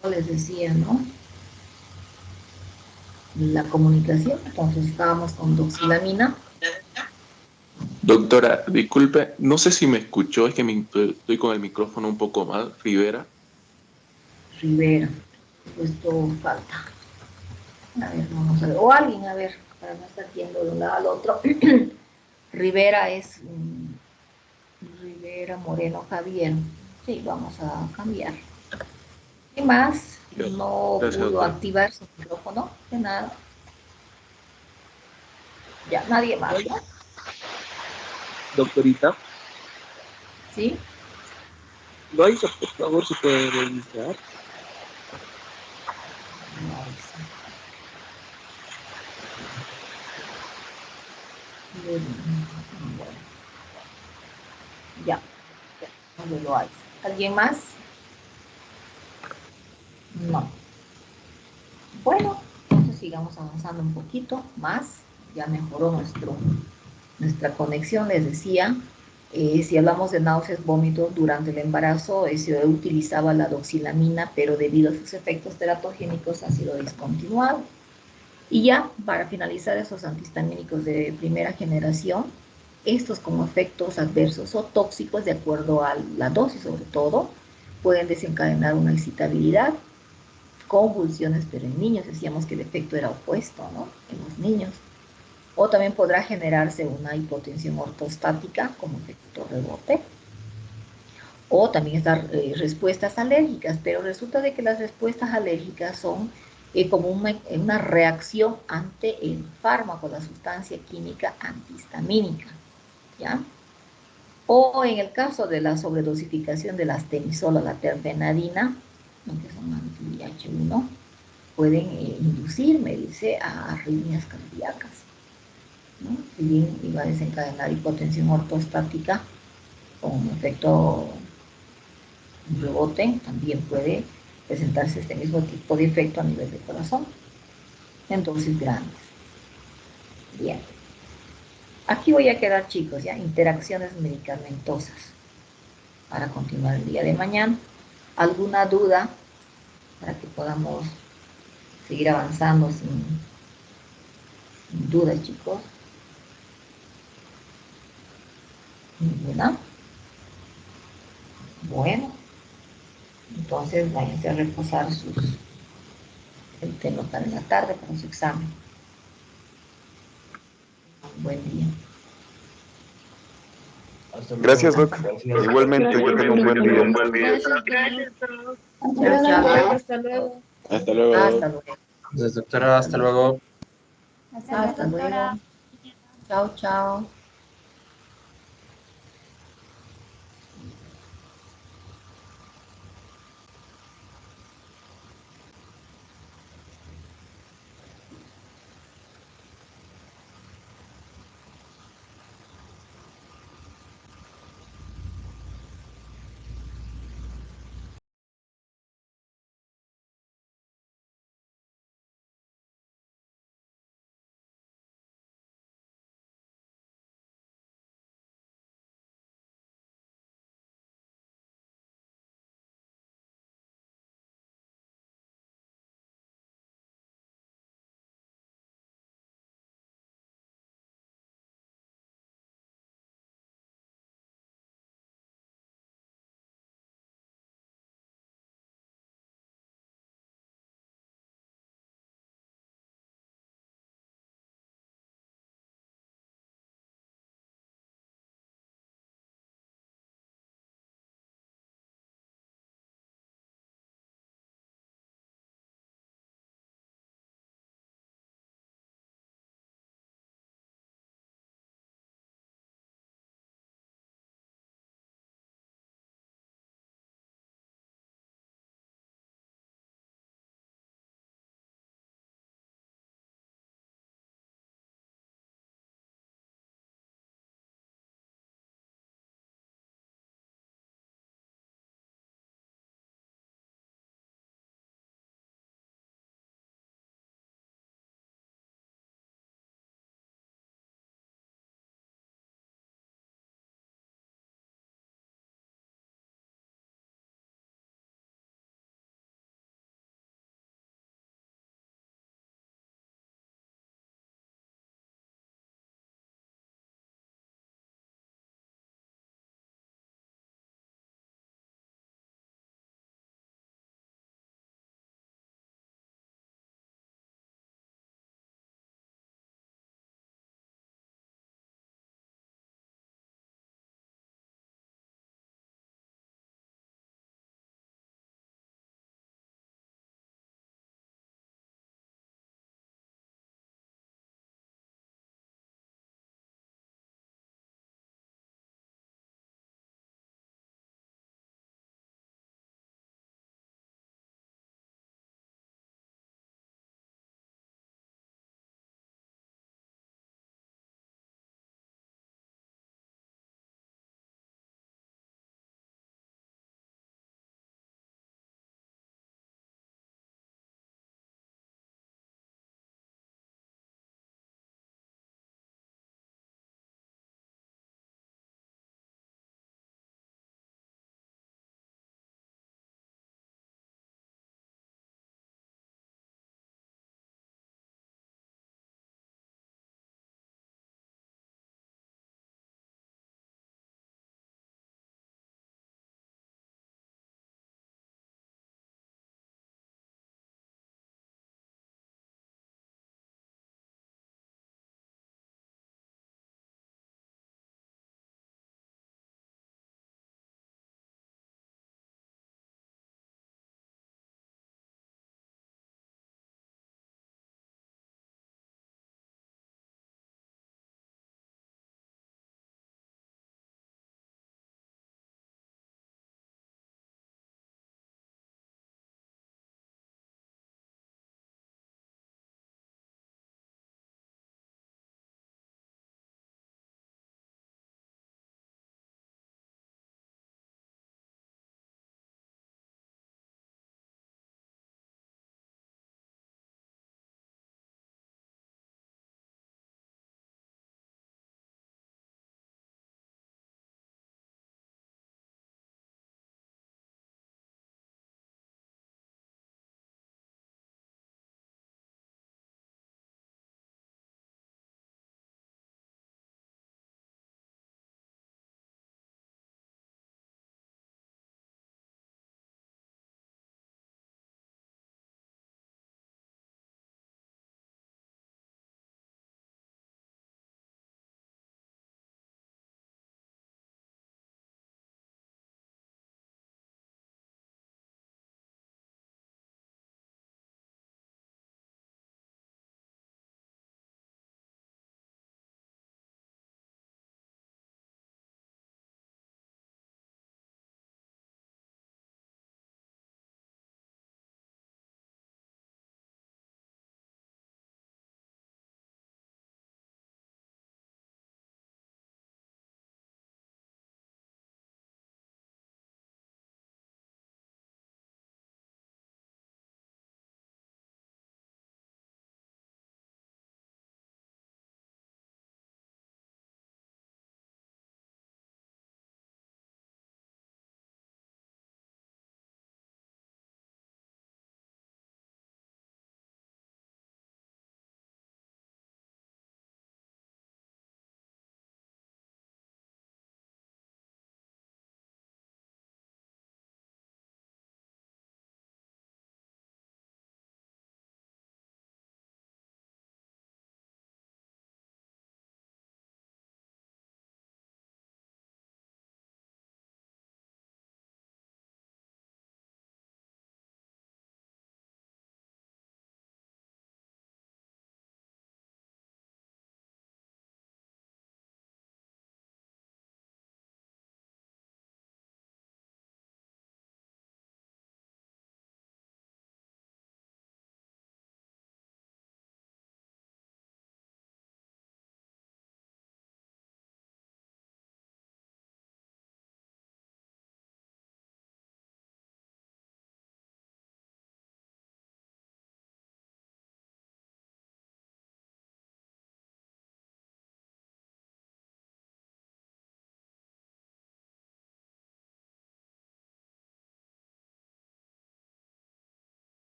Speaker 1: Como les decía, ¿no? La comunicación, entonces estábamos con doxilamina.
Speaker 13: Doctora, disculpe, no sé si me escuchó, es que estoy con el micrófono un poco mal. Rivera.
Speaker 1: Rivera. Esto falta. A ver, vamos a ver. O alguien, a ver, para no estar yendo de un lado al otro. Rivera es Rivera Moreno Javier. Sí, vamos a cambiar. ¿Qué más? No
Speaker 13: Gracias,
Speaker 1: pudo
Speaker 13: doctora.
Speaker 1: activar su micrófono. De nada. Ya, nadie más, ¿no?
Speaker 14: Doctorita,
Speaker 1: ¿Sí?
Speaker 14: Loaiza, por favor, se puede reiniciar.
Speaker 1: Ya. ¿Dónde lo hay? ¿Alguien más? No. Bueno, entonces sigamos avanzando un poquito más. Ya mejoró nuestra conexión, les decía. Si hablamos de náuseas, vómitos durante el embarazo, se utilizaba la doxilamina, pero debido a sus efectos teratogénicos ha sido discontinuado. Y ya, para finalizar, esos antihistamínicos de primera generación, estos como efectos adversos o tóxicos, de acuerdo a la dosis sobre todo, pueden desencadenar una excitabilidad, convulsiones, pero en niños decíamos que el efecto era opuesto, ¿no? En los niños. O también podrá generarse una hipotensión ortostática como efecto rebote. O también estas respuestas alérgicas, pero resulta de que las respuestas alérgicas son como una reacción ante el fármaco, la sustancia química antihistamínica, ¿ya? O en el caso de la sobredosificación de la atenisol o la terfenadina, que son anti-H1, pueden inducir, me dice, a arritmias cardíacas, ¿no? Si bien iba a desencadenar hipotensión ortostática con efecto rebote, también puede presentarse este mismo tipo de efecto a nivel de corazón en dosis grandes. Bien. Aquí voy a quedar, chicos, ya, interacciones medicamentosas para continuar el día de mañana. ¿Alguna duda para que podamos seguir avanzando sin duda, chicos? ¿Ninguna? Bueno, entonces váyanse a reposar el tema para la tarde, para su examen. Un buen día.
Speaker 2: Gracias, Doc. Igualmente, que tenga un buen día.
Speaker 6: Hasta luego.
Speaker 4: Hasta luego.
Speaker 1: Hasta luego.
Speaker 8: Gracias, doctora. Hasta luego.
Speaker 1: Hasta luego. Chao, chao.